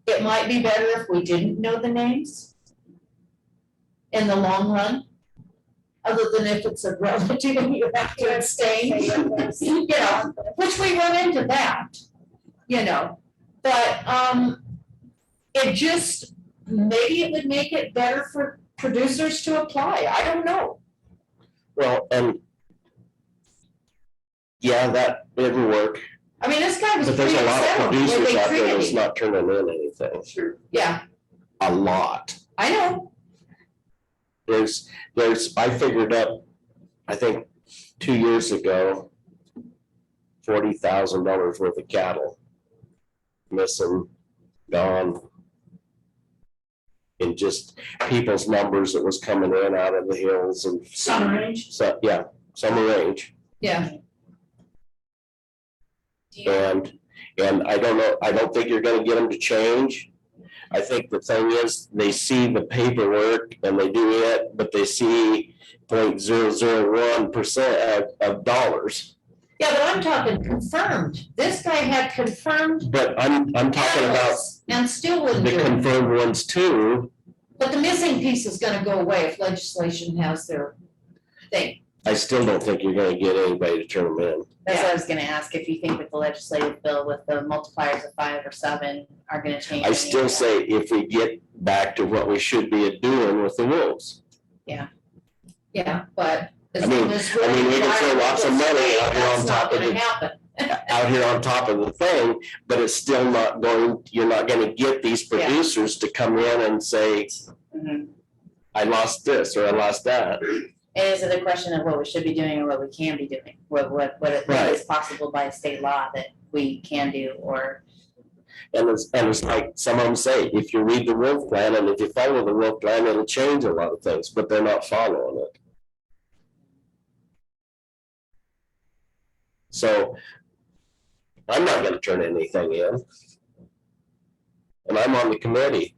it might be better if we didn't know the names in the long run, other than if it's a relative and you have to abstain, you know, which we run into that, you know. But, it just, maybe it would make it better for producers to apply, I don't know. Well, and yeah, that didn't work, I mean, this guy was but pretty there's a lot of upset when producers they out there treated that's him. not turning in anything. Sure. Yeah, A lot. I know, There's, I figured up, I think 2 years ago, $40,000 worth of cattle missing, gone. And just people's numbers that was coming in out of the hills and. Sun range. So, yeah, summer range. yeah. Do you- And I don't know, I don't think you're gonna get them to change. I think the thing is, they see the paperwork and they do it, but they see 0.001% of dollars. Yeah, but I'm talking confirmed. This guy had confirmed But I'm talking about animals and still wouldn't the do it. confirmed ones too. But the missing piece is gonna go away if legislation has their thing. I still don't think you're gonna get anybody to turn them in. That's what I was gonna ask, if you think that the legislative bill with the multipliers of 5 or 7 are gonna change. I any still of that. say if we get back to what we should be doing with the wolves. Yeah, but as I mean- long as I mean, we can throw lots of money out here on that's not top of gonna the- happen. out here on top of the thing, but it's still not going, you're not gonna get these Yeah. producers to come in and say, Mhm. I lost this or I lost that. And is it a question of what we should be doing or what we can be doing? What Right. is possible by state law that we can do or? And it's like some of them say, if you read the wolf plan and if you follow the wolf plan, it'll change a lot of things, but they're not following it. So I'm not gonna turn anything in. And I'm on the committee.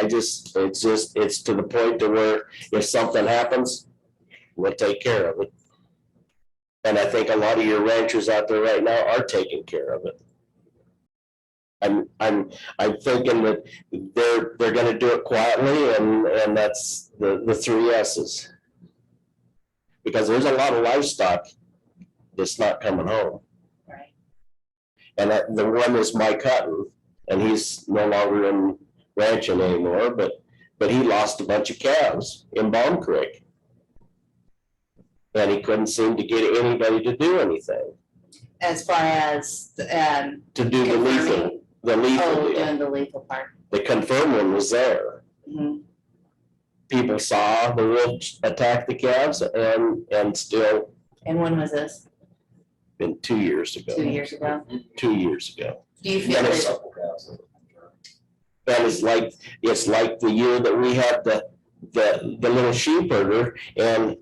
It's to the point to where if something happens, we'll take care of it. And I think a lot of your ranchers out there right now are taking care of it. I'm thinking that they're gonna do it quietly and that's the 3 S's. Because there's a lot of livestock that's not coming home. Right. And the one is Mike Hutton, and he's no longer in ranching anymore, but he lost a bunch of calves in Baum Creek. And he couldn't seem to get anybody to do anything, As far as, to do the confirming, lethal deal. doing the lethal part. The confirmed one was there. Mhm. People saw the wolf attack the calves and still And when was this? been 2 years ago. 2 years ago? 2 years ago. Do you feel And that, it's like the year that we had the little sheep herder and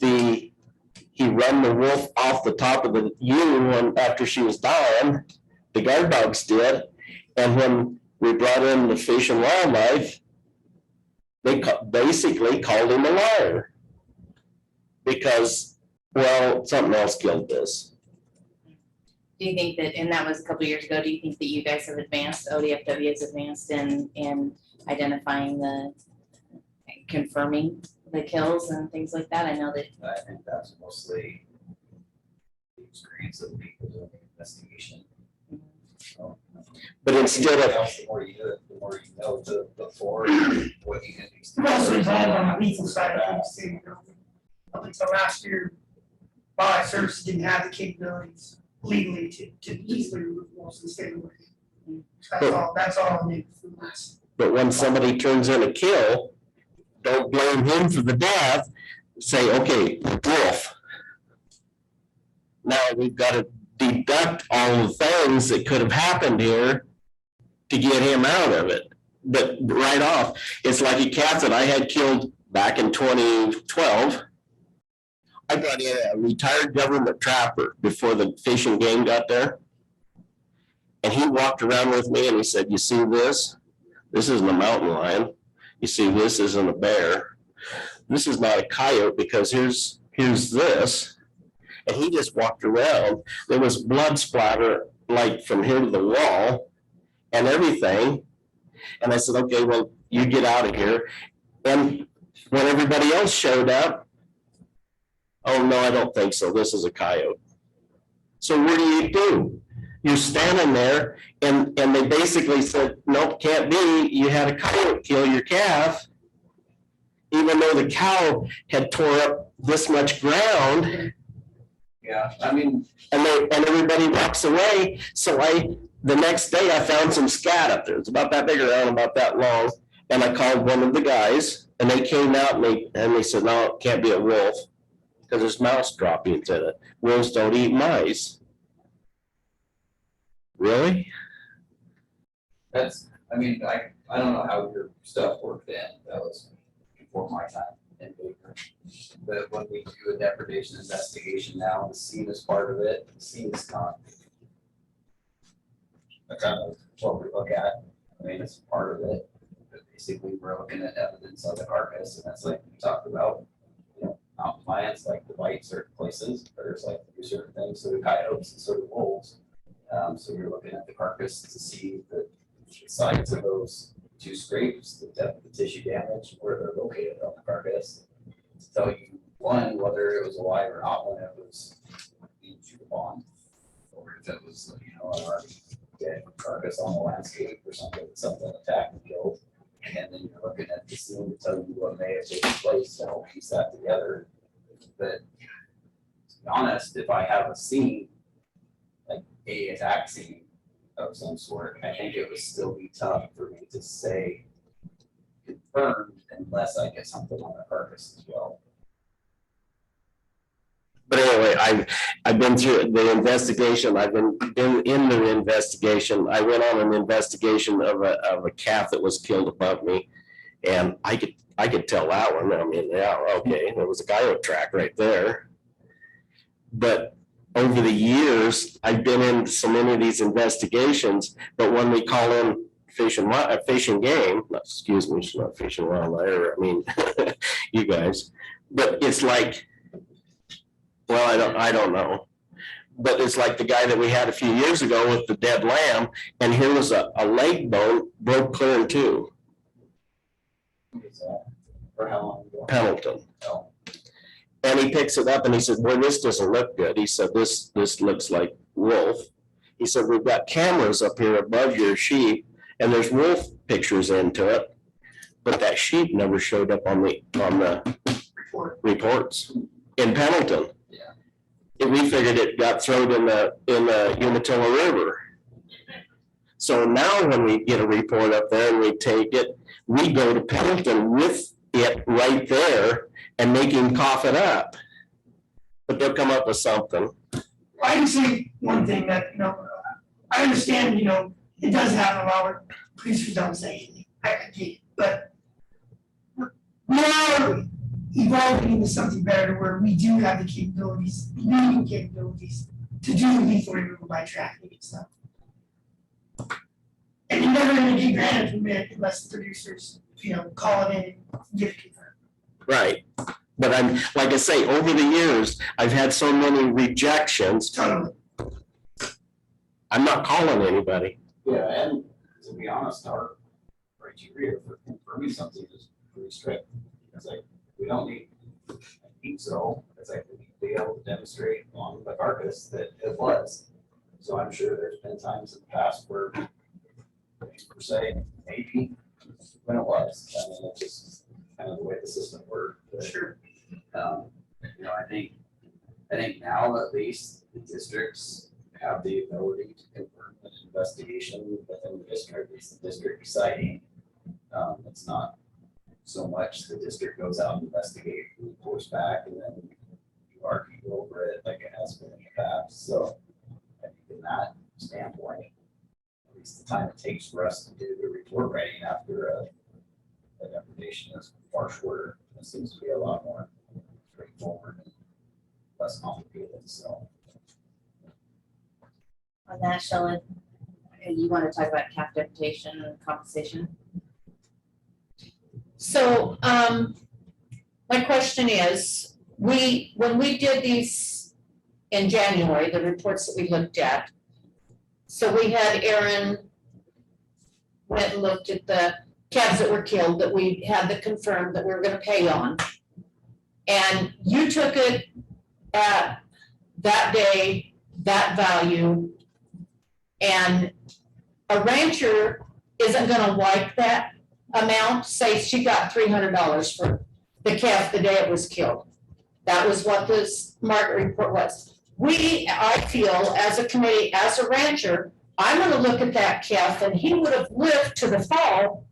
he run the wolf off the top of the ewe after she was dying, the guard dogs did. And when we brought in the Fish and Wildlife, they basically called him a liar. Because, well, something else killed this. do you think that, and that was a couple years ago, do you think that you guys have advanced, ODFW has advanced in identifying confirming the kills and things like that? I know that, I think that's mostly the experience of people doing the investigation. So, But instead of, the more you do it, the more you know the for what you can do. I'm also involved on the legal side of things too. You know. Up until last year, wildlife services didn't have the capabilities legally to easily remove wolves in the state of Oregon. That's all new. but when somebody turns in a kill, don't blame him for the death. Say, okay, wolf. Now we've got to deduct all the things that could have happened here to get him out of it. But right off, it's like a cat that I had killed back in 2012. I brought in a retired government trapper before the Fish and Game got there. And he walked around with me and he said, you see this? This isn't a mountain lion. You see, this isn't a bear. This is not a coyote because here's this. And he just walked around. There was blood splatter like from here to the wall and everything. And I said, okay, well, you get out of here. And when everybody else showed up, oh, no, I don't think so. This is a coyote. So what do? You're standing there and they basically said, nope, can't be. You had a coyote kill your calf, even though the cow had tore up this much ground. Yeah, I mean, And everybody walks away. So the next day I found some scat up there. It's about that big around, about that long. And I called one of the guys and they came out and they said, no, it can't be a wolf because there's mouse droppings in it. Wolves don't eat mice. Really? that's, I mean, I don't know how your stuff worked then, that was before my time in Baker. But when we do a depredation investigation now, the scene is part of it, the scene is not. That's kind of what we look at, I mean, it's part of it, but basically we're looking at evidence of the carcass, and that's like we talked about. You know, mountain lions like to bite certain places, there's like do certain things, so do coyotes and so do wolves. So you're looking at the carcass to see the sites of those 2 scrapes, the depth of the tissue damage, where they're located on the carcass. To tell you, one, whether it was alive or not when it was being chewed upon, or if it was, you know, an already dead carcass on the landscape or something attacked and killed. And then you're looking at the scene to tell you what may have taken place to help piece that together. But be honest, if I have a scene, like a attack scene of some sort, I think it would still be tough for me to say confirmed unless I get something on the carcass as well. But anyway, I've been through the investigation. I've been in the investigation. I went on an investigation of a calf that was killed above me. And I could tell that one. I mean, yeah, okay, there was a coyote track right there. But over the years, I've been in so many of these investigations, but when we call in fishing game, excuse me, it's not fishing wildlife, I mean, you guys, but it's like, well, I don't know. But it's like the guy that we had a few years ago with the dead lamb, and here was a leg bone broke clear in two. For how long ago? Pendleton. Oh. And he picks it up and he said, boy, this doesn't look good. He said, this looks like wolf. He said, we've got cameras up here above your sheep and there's wolf pictures into it. But that sheep never showed up on the reports in Pendleton. Yeah. And we figured it got thrown in the Umatilla River. So now when we get a report up there and we take it, we go to Pendleton with it right there and make him cough it up. But they'll come up with something. I can say one thing that, I understand, it does happen while we're producers don't say anything. I get it, but we are evolving into something better where we do have the capabilities, legal capabilities to do lethal removal by tracking and stuff. And you're never gonna get granted permit unless the producers, call it in and get it confirmed. Right. But I'm, like I say, over the years, I've had so many rejections. Totally. I'm not calling anybody. Yeah, and to be honest, our criteria for confirming something is pretty strict. It's like, we don't need so. It's like, we need to be able to demonstrate on the carcass that it was. So I'm sure there's been times in the past where per se, maybe when it was. I mean, it's just kind of the way the system worked. But, Sure. I think now at least the districts have the ability to confirm an investigation within the district. It's the district deciding. It's not so much the district goes out and investigate, reports back, and then you argue over it like it has been in the past. So I think in that standpoint, at least the time it takes for us to do the report writing after a depredation is far shorter. It seems to be a lot more straightforward and less complicated. So On that, Shelley, you want to talk about calf deputation and compensation? So, my question is, when we did these in January, the reports that we looked at, so we had Aaron went and looked at the calves that were killed that we had the confirmed that we were gonna pay on. And you took it at that day, that value, and a rancher isn't gonna wipe that amount. Say she got $300 for the calf the day it was killed. That was what this market report was. I feel as a committee, as a rancher, I'm gonna look at that calf and he would have lived to the fall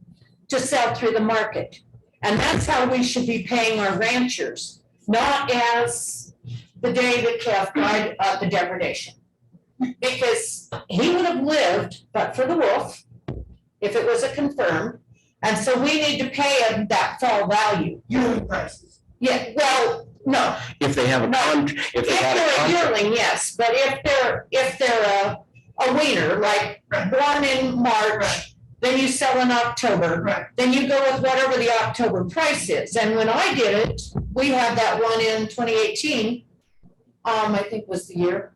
to sell through the market. And that's how we should be paying our ranchers, not as the day the calf died of the depredation. Because he would have lived, but for the wolf, if it was a confirmed. And so we need to pay him that fall value. Yearly prices. Yeah, well, no, If they have a No. contract, if if they had a they're a contract. yearling, yes, but if they're a weaner, like born in March, then you sell in October, Right. then you go with whatever the October price is. And when I did it, we had that one in 2018, I think was the year.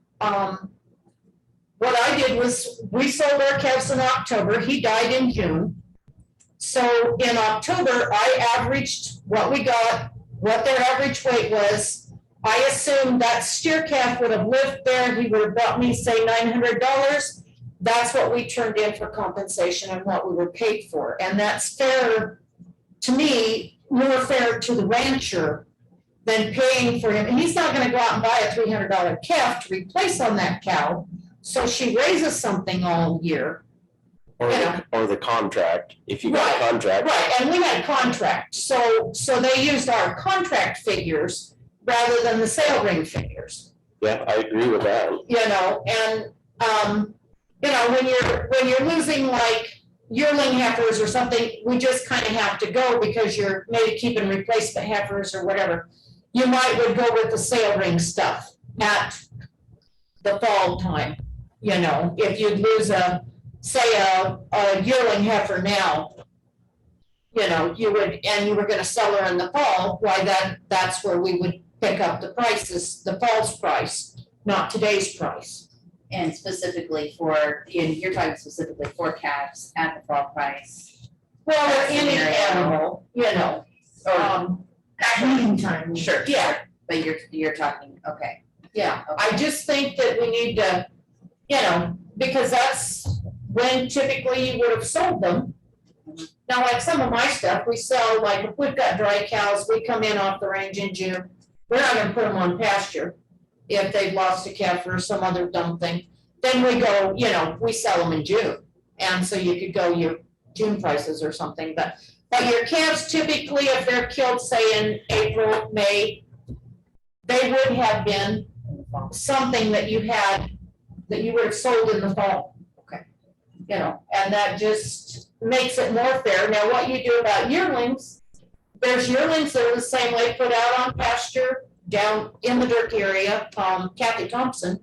What I did was, we sold our calves in October, he died in June. So in October, I averaged what we got, what their average weight was. I assumed that steer calf would have lived there, he would have bought me, say, $900. That's what we turned in for compensation and what we were paid for. And that's fair, to me, more fair to the rancher than paying for him, and he's not gonna go out and buy a $300 calf to replace on that cow. So she raises something all year. Or the contract, if you got a contract. Right, and we had a contract, so they used our contract figures rather than the sale ring figures. Yeah, I agree with that. You know, and, you know, when you're losing like yearling heifers or something, we just kind of have to go because you're maybe keeping replacement heifers or whatever. You would go with the sale ring stuff at the fall time, you know, if you'd lose a yearling heifer now, you know, you would, and you were gonna sell her in the fall, why that's where we would pick up the prices, the fall's price, not today's price. And specifically for, you're talking specifically for calves at the fall price. Well, or any Scenario. animal, you know, At breeding time. Sure. yeah, But you're talking, okay. yeah. I just think that we need to, you know, because that's when typically you would have sold them. Now, like some of my stuff, we sell, like if we've got dry cows, we come in off the range in June. We're not gonna put them on pasture if they've lost a calf or some other dumb thing. Then we go, you know, we sell them in June. And so you could go your June prices or something, but your calves typically, if they're killed, say in April, May, they would have been something that you would have sold in the fall. Okay. You know, and that just makes it more fair. Now, what you do about yearlings, there's yearlings that are the same way, put out on pasture down in the Dirk area. Kathy Thompson,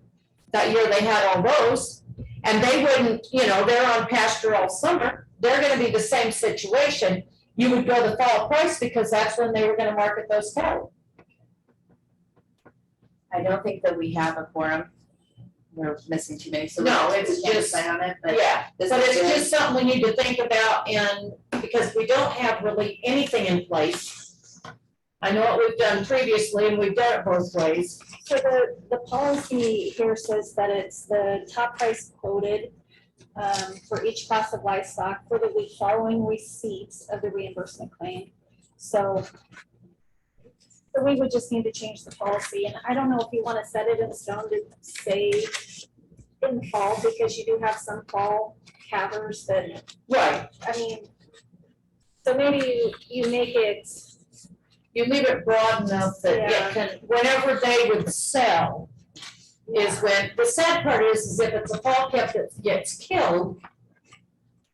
that year they had all those, and they wouldn't, you know, they're on pasture all summer. They're gonna be the same situation. You would go the fall price because that's when they were gonna market those cattle. I don't think that we have a quorum. We're missing too many, so. No, we it's can't just- decide on it, but Yeah, this but is it's good. just something we need to think about, and because we don't have really anything in place. I know what we've done previously, and we've done it both ways. So the policy here says that it's the top price quoted for each class of livestock for the week following receipts of the reimbursement claim. So we would just need to change the policy, and I don't know if you want to set it in stone to say in fall, because you do have some fall calvers that, Right, I mean, so maybe you make it, you leave it broad enough that Yeah. it can, whenever they would sell, is when, the sad part is if it's a fall calf that gets killed,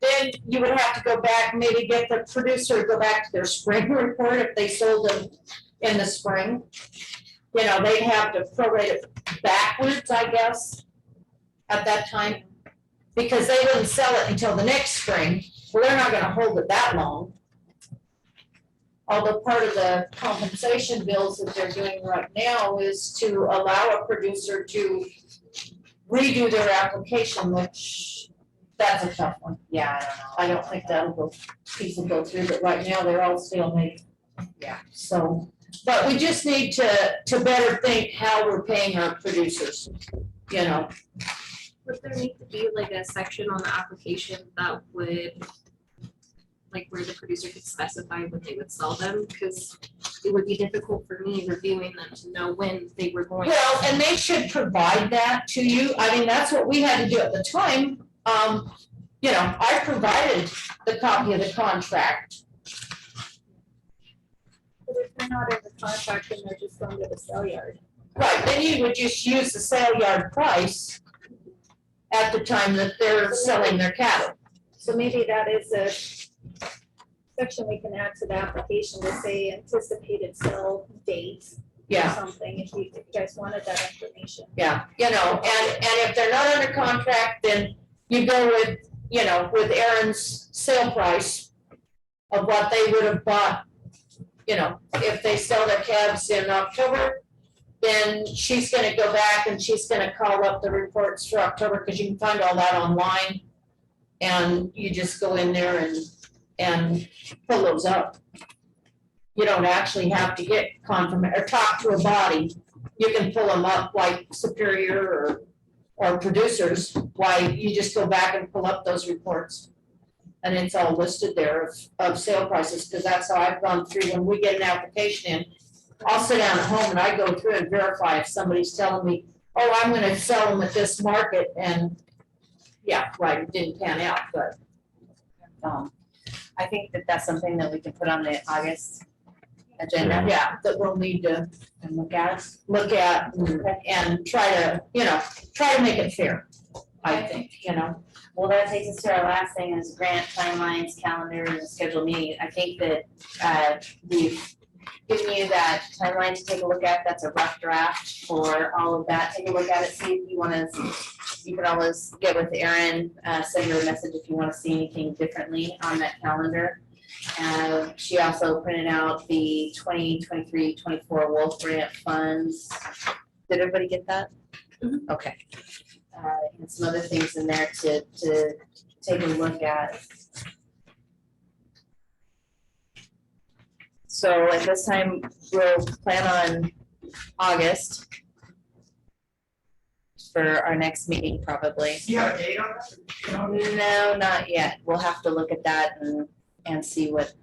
then you would have to go back, maybe get the producer to go back to their spring report if they sold them in the spring. You know, they'd have to prorate it backwards, I guess, at that time, because they wouldn't sell it until the next spring. Well, they're not gonna hold it that long. Although part of the compensation bills that they're doing right now is to allow a producer to redo their application, which that's a tough one. Yeah, I I don't think that'll go, piece will go through, but right now they're all stalemate. Yeah. So, but we just need to better think how we're paying our producers, you know. Would there need to be like a section on the application that would, like where the producer could specify when they would sell them? Because it would be difficult for me reviewing them to know when they were going. Well, and they should provide that to you. I mean, that's what we had to do at the time. You know, I provided the copy of the contract. but if they're not in the contract, then they're just going to the sale yard. Right, then you would just use the sale yard price at the time that they're selling their cattle. So maybe that is a section we can add to the application to say anticipated sale date or Yeah, something, if you guys wanted that information. yeah, you know, and if they're not under contract, then you go with, you know, with Aaron's sale price of what they would have bought. You know, if they sell their calves in October, then she's gonna go back and she's gonna call up the reports for October, because you can find all that online. And you just go in there and pull those up. You don't actually have to get or talk to a body. You can pull them up like Superior or producers. Why, you just go back and pull up those reports. And it's all listed there of sale prices, because that's how I've gone through when we get an application in. I'll sit down at home and I go through and verify if somebody's telling me, oh, I'm gonna sell them at this market, and yeah, right, it didn't pan out, but I think that that's something that we can put on the August agenda yeah, that we'll need to and look at. and try to, try to make it fair, I think, Well, that takes us to our last thing is grant timelines, calendars, and scheduled meeting. I think that we've given you that timeline to take a look at. That's a rough draft for all of that. Take a look at it, see if you wanna, you can always get with Erin, send her a message if you wanna see anything differently on that calendar. She also printed out the 2023-24 Wolf Grant funds. Did everybody get that? Okay. And some other things in there to take a look at. So at this time, we'll plan on August for our next meeting probably. You have a date on that? No, not yet. We'll have to look at that and see what,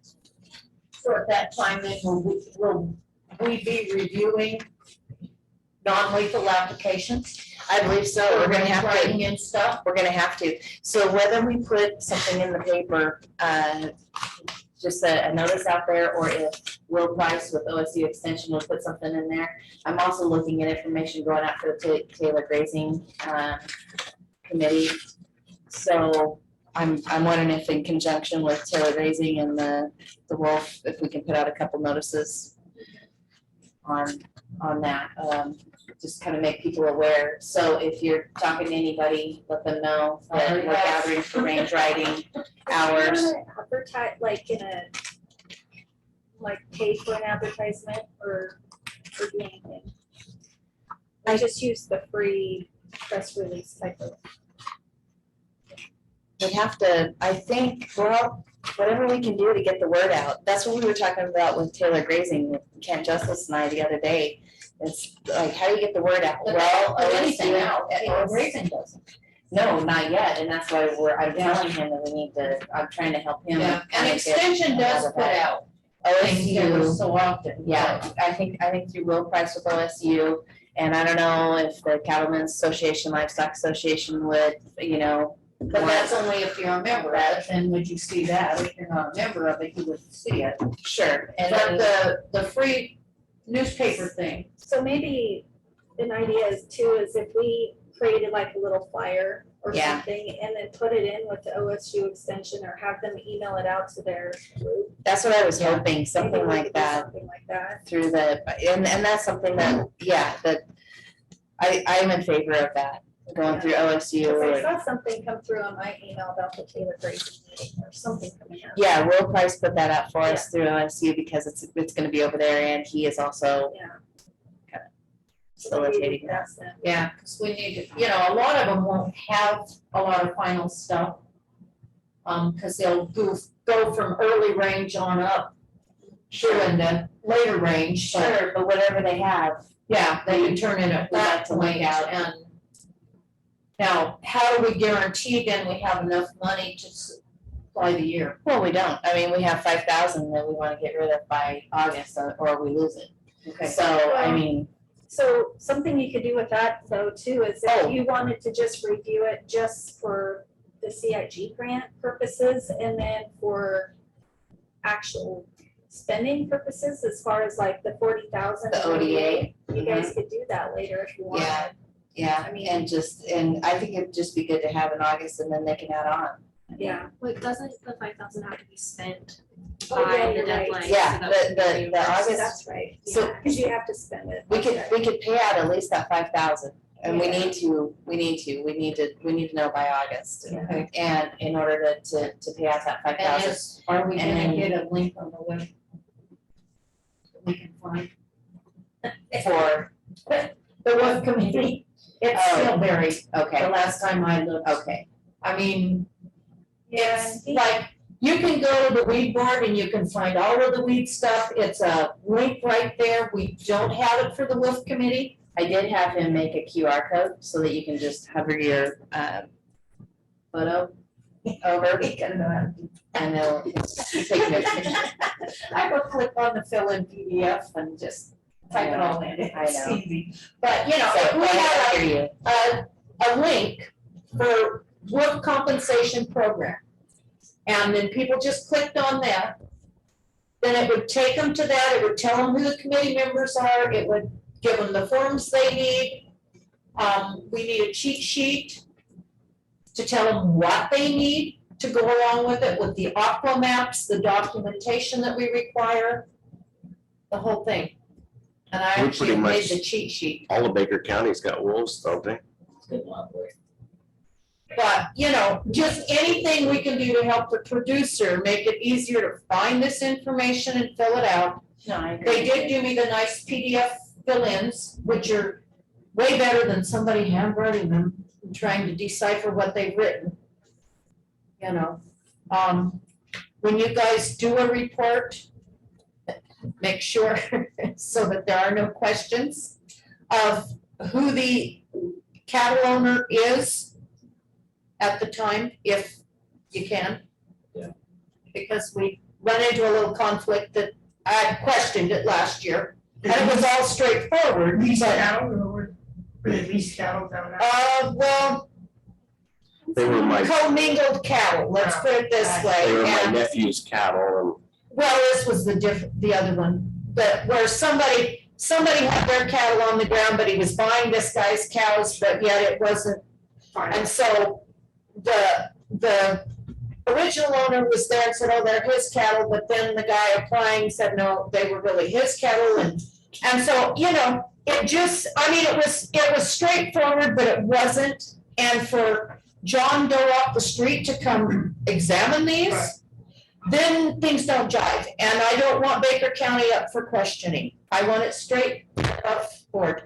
so at that time, then, will we be reviewing non-lethal applications? I believe so. We're gonna have to. Writing and stuff? We're gonna have to. So whether we put something in the paper, just a notice out there, or if Will Price with OSU Extension will put something in there. I'm also looking at information going out for the Taylor Grazing Committee. So I'm wondering if in conjunction with Taylor Grazing and the Wolf, if we can put out a couple notices on that. Just kind of make people aware. So if you're talking to anybody, let them know that we're gathering for range riding hours. Advertise, like pay for an advertisement or do anything. I just use the free press release type of. We have to, I think, well, whatever we can do to get the word out. That's what we were talking about with Taylor Grazing, with Kent Justice and I the other day. It's like, how do you get the word out? Well, anything OSU out, Taylor Grazing doesn't. No, not yet, and that's why I'm telling him that we need to, I'm trying to help him. Yeah, kind and of get Extension does out of put that. out things every OSU, so often. yeah, I think through Will Price with OSU, and I don't know if the Cattlemen's Association, Livestock Association would, But that's only if you're a member of it, and would you see that? If you're not a member of it, you wouldn't see it. sure, and But then, the free newspaper thing, So maybe an idea is too, is if we created like a little flyer or Yeah. something and then put it in with the OSU extension or have them email it out to their group. that's what I was hoping, Maybe something we like could do that. Something like that. Through and that's something that, that I'm in favor of that, going through OSU. Cause I and- saw something come through on my email about the Taylor Grazing meeting or something coming up. Yeah, Will Price put that up for us through OSU because it's gonna be over there and he is also Yeah. kind of facilitating that. That's them. yeah, because we need to, a lot of them won't have a lot of final stuff. Because they'll go from early range on up, sure, into later range, but Sure, but whatever they have, yeah, they can turn in at We like that to look point out. and now, how do we guarantee then we have enough money to supply the year? well, we don't. I mean, we have 5,000 that we wanna get rid of by August or we lose it. Okay. So, I mean, So something you could do with that though too, is Oh. if you wanted to just review it just for the CIG grant purposes and then for actual spending purposes, as far as like the 40,000. the ODA, You guys could do that later if you want. Yeah. yeah, I mean- and I think it'd just be good to have in August and then they can add on. Yeah. Wait, doesn't the 5,000 have to be spent Oh, yeah, by the you're right. deadline? Yeah, so that we can the reimburse? August- That's right. So- Because you have to spend it. We That's could, right. pay out at least that 5,000 and we Yeah. need to know by August. Okay. And in order to pay out that And 5,000. are we And gonna then- get a link on the web? that we can find? For, The web committee, it's Oh. still buried, the okay, last time I looked. okay, I mean, Yeah, it's like, you can go to the weed board and you can find all of the weed stuff, it's a link right there, we don't have it for the WIF committee. I did have him make a QR code so that you can just hover your photo over and it'll take a picture. I will click on the fill in PDF and just type it all in, I it's know. easy. But, you know, So, if we had I hear you. a link for work compensation program, and then people just clicked on that, then it would take them to that, it would tell them who the committee members are, it would give them the forms they need. We need a cheat sheet to tell them what they need to go along with it, with the aqua maps, the documentation that we require, the whole thing. And I We're actually pretty made much- the cheat sheet. All of Baker County's got wolves, don't they? It's getting a lot worse. But, you know, just anything we can do to help the producer, make it easier to find this information and fill it out. No, I agree. They did do me the nice PDF fill-ins, which are way better than somebody handwriting them and trying to decipher what they've written. You know, when you guys do a report, make sure so that there are no questions of who the cattle owner is at the time, if you can. Yeah. Because we run into a little conflict that I had questioned it last year, and it was all straightforward, Lease but, cattle, or were they lease cattle down there? well, They were my, commingled cattle, let's put it this way. they were my and- nephew's cattle Well, this was the other one, that where somebody had their cattle on the ground, but he was buying this guy's cows, but yet it wasn't. And so the original owner was there and said, oh, they're his cattle, but then the guy applying said, no, they were really his cattle, and so, you know, it just, I mean, it was straightforward, but it wasn't. And for John Doe up the street to come examine these, Right. then things don't jive, and I don't want Baker County up for questioning. I want it straight up forward,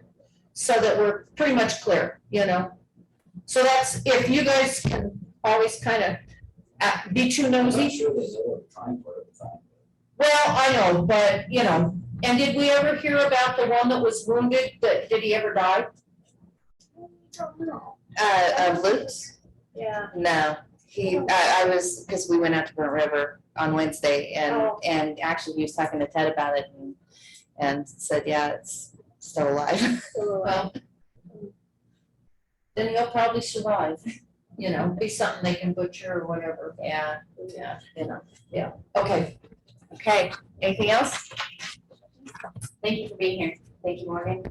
so that we're pretty much clear, you know? So that's, if you guys can always kind of be too I'm not nosy. sure they know what time for it at the time. Well, I know, but, you know, and did we ever hear about the one that was wounded, did he ever die? Of Luke's? Yeah. No, I was, because we went out to Burnt River on Wednesday Oh. and actually he was talking to Ted about it and said, yeah, it's still alive. Well, then he'll probably survive, you know, be something they can butcher or whatever, Yeah, you know, yeah, okay. okay, anything else? Thank you for being here. Thank you, Morgan.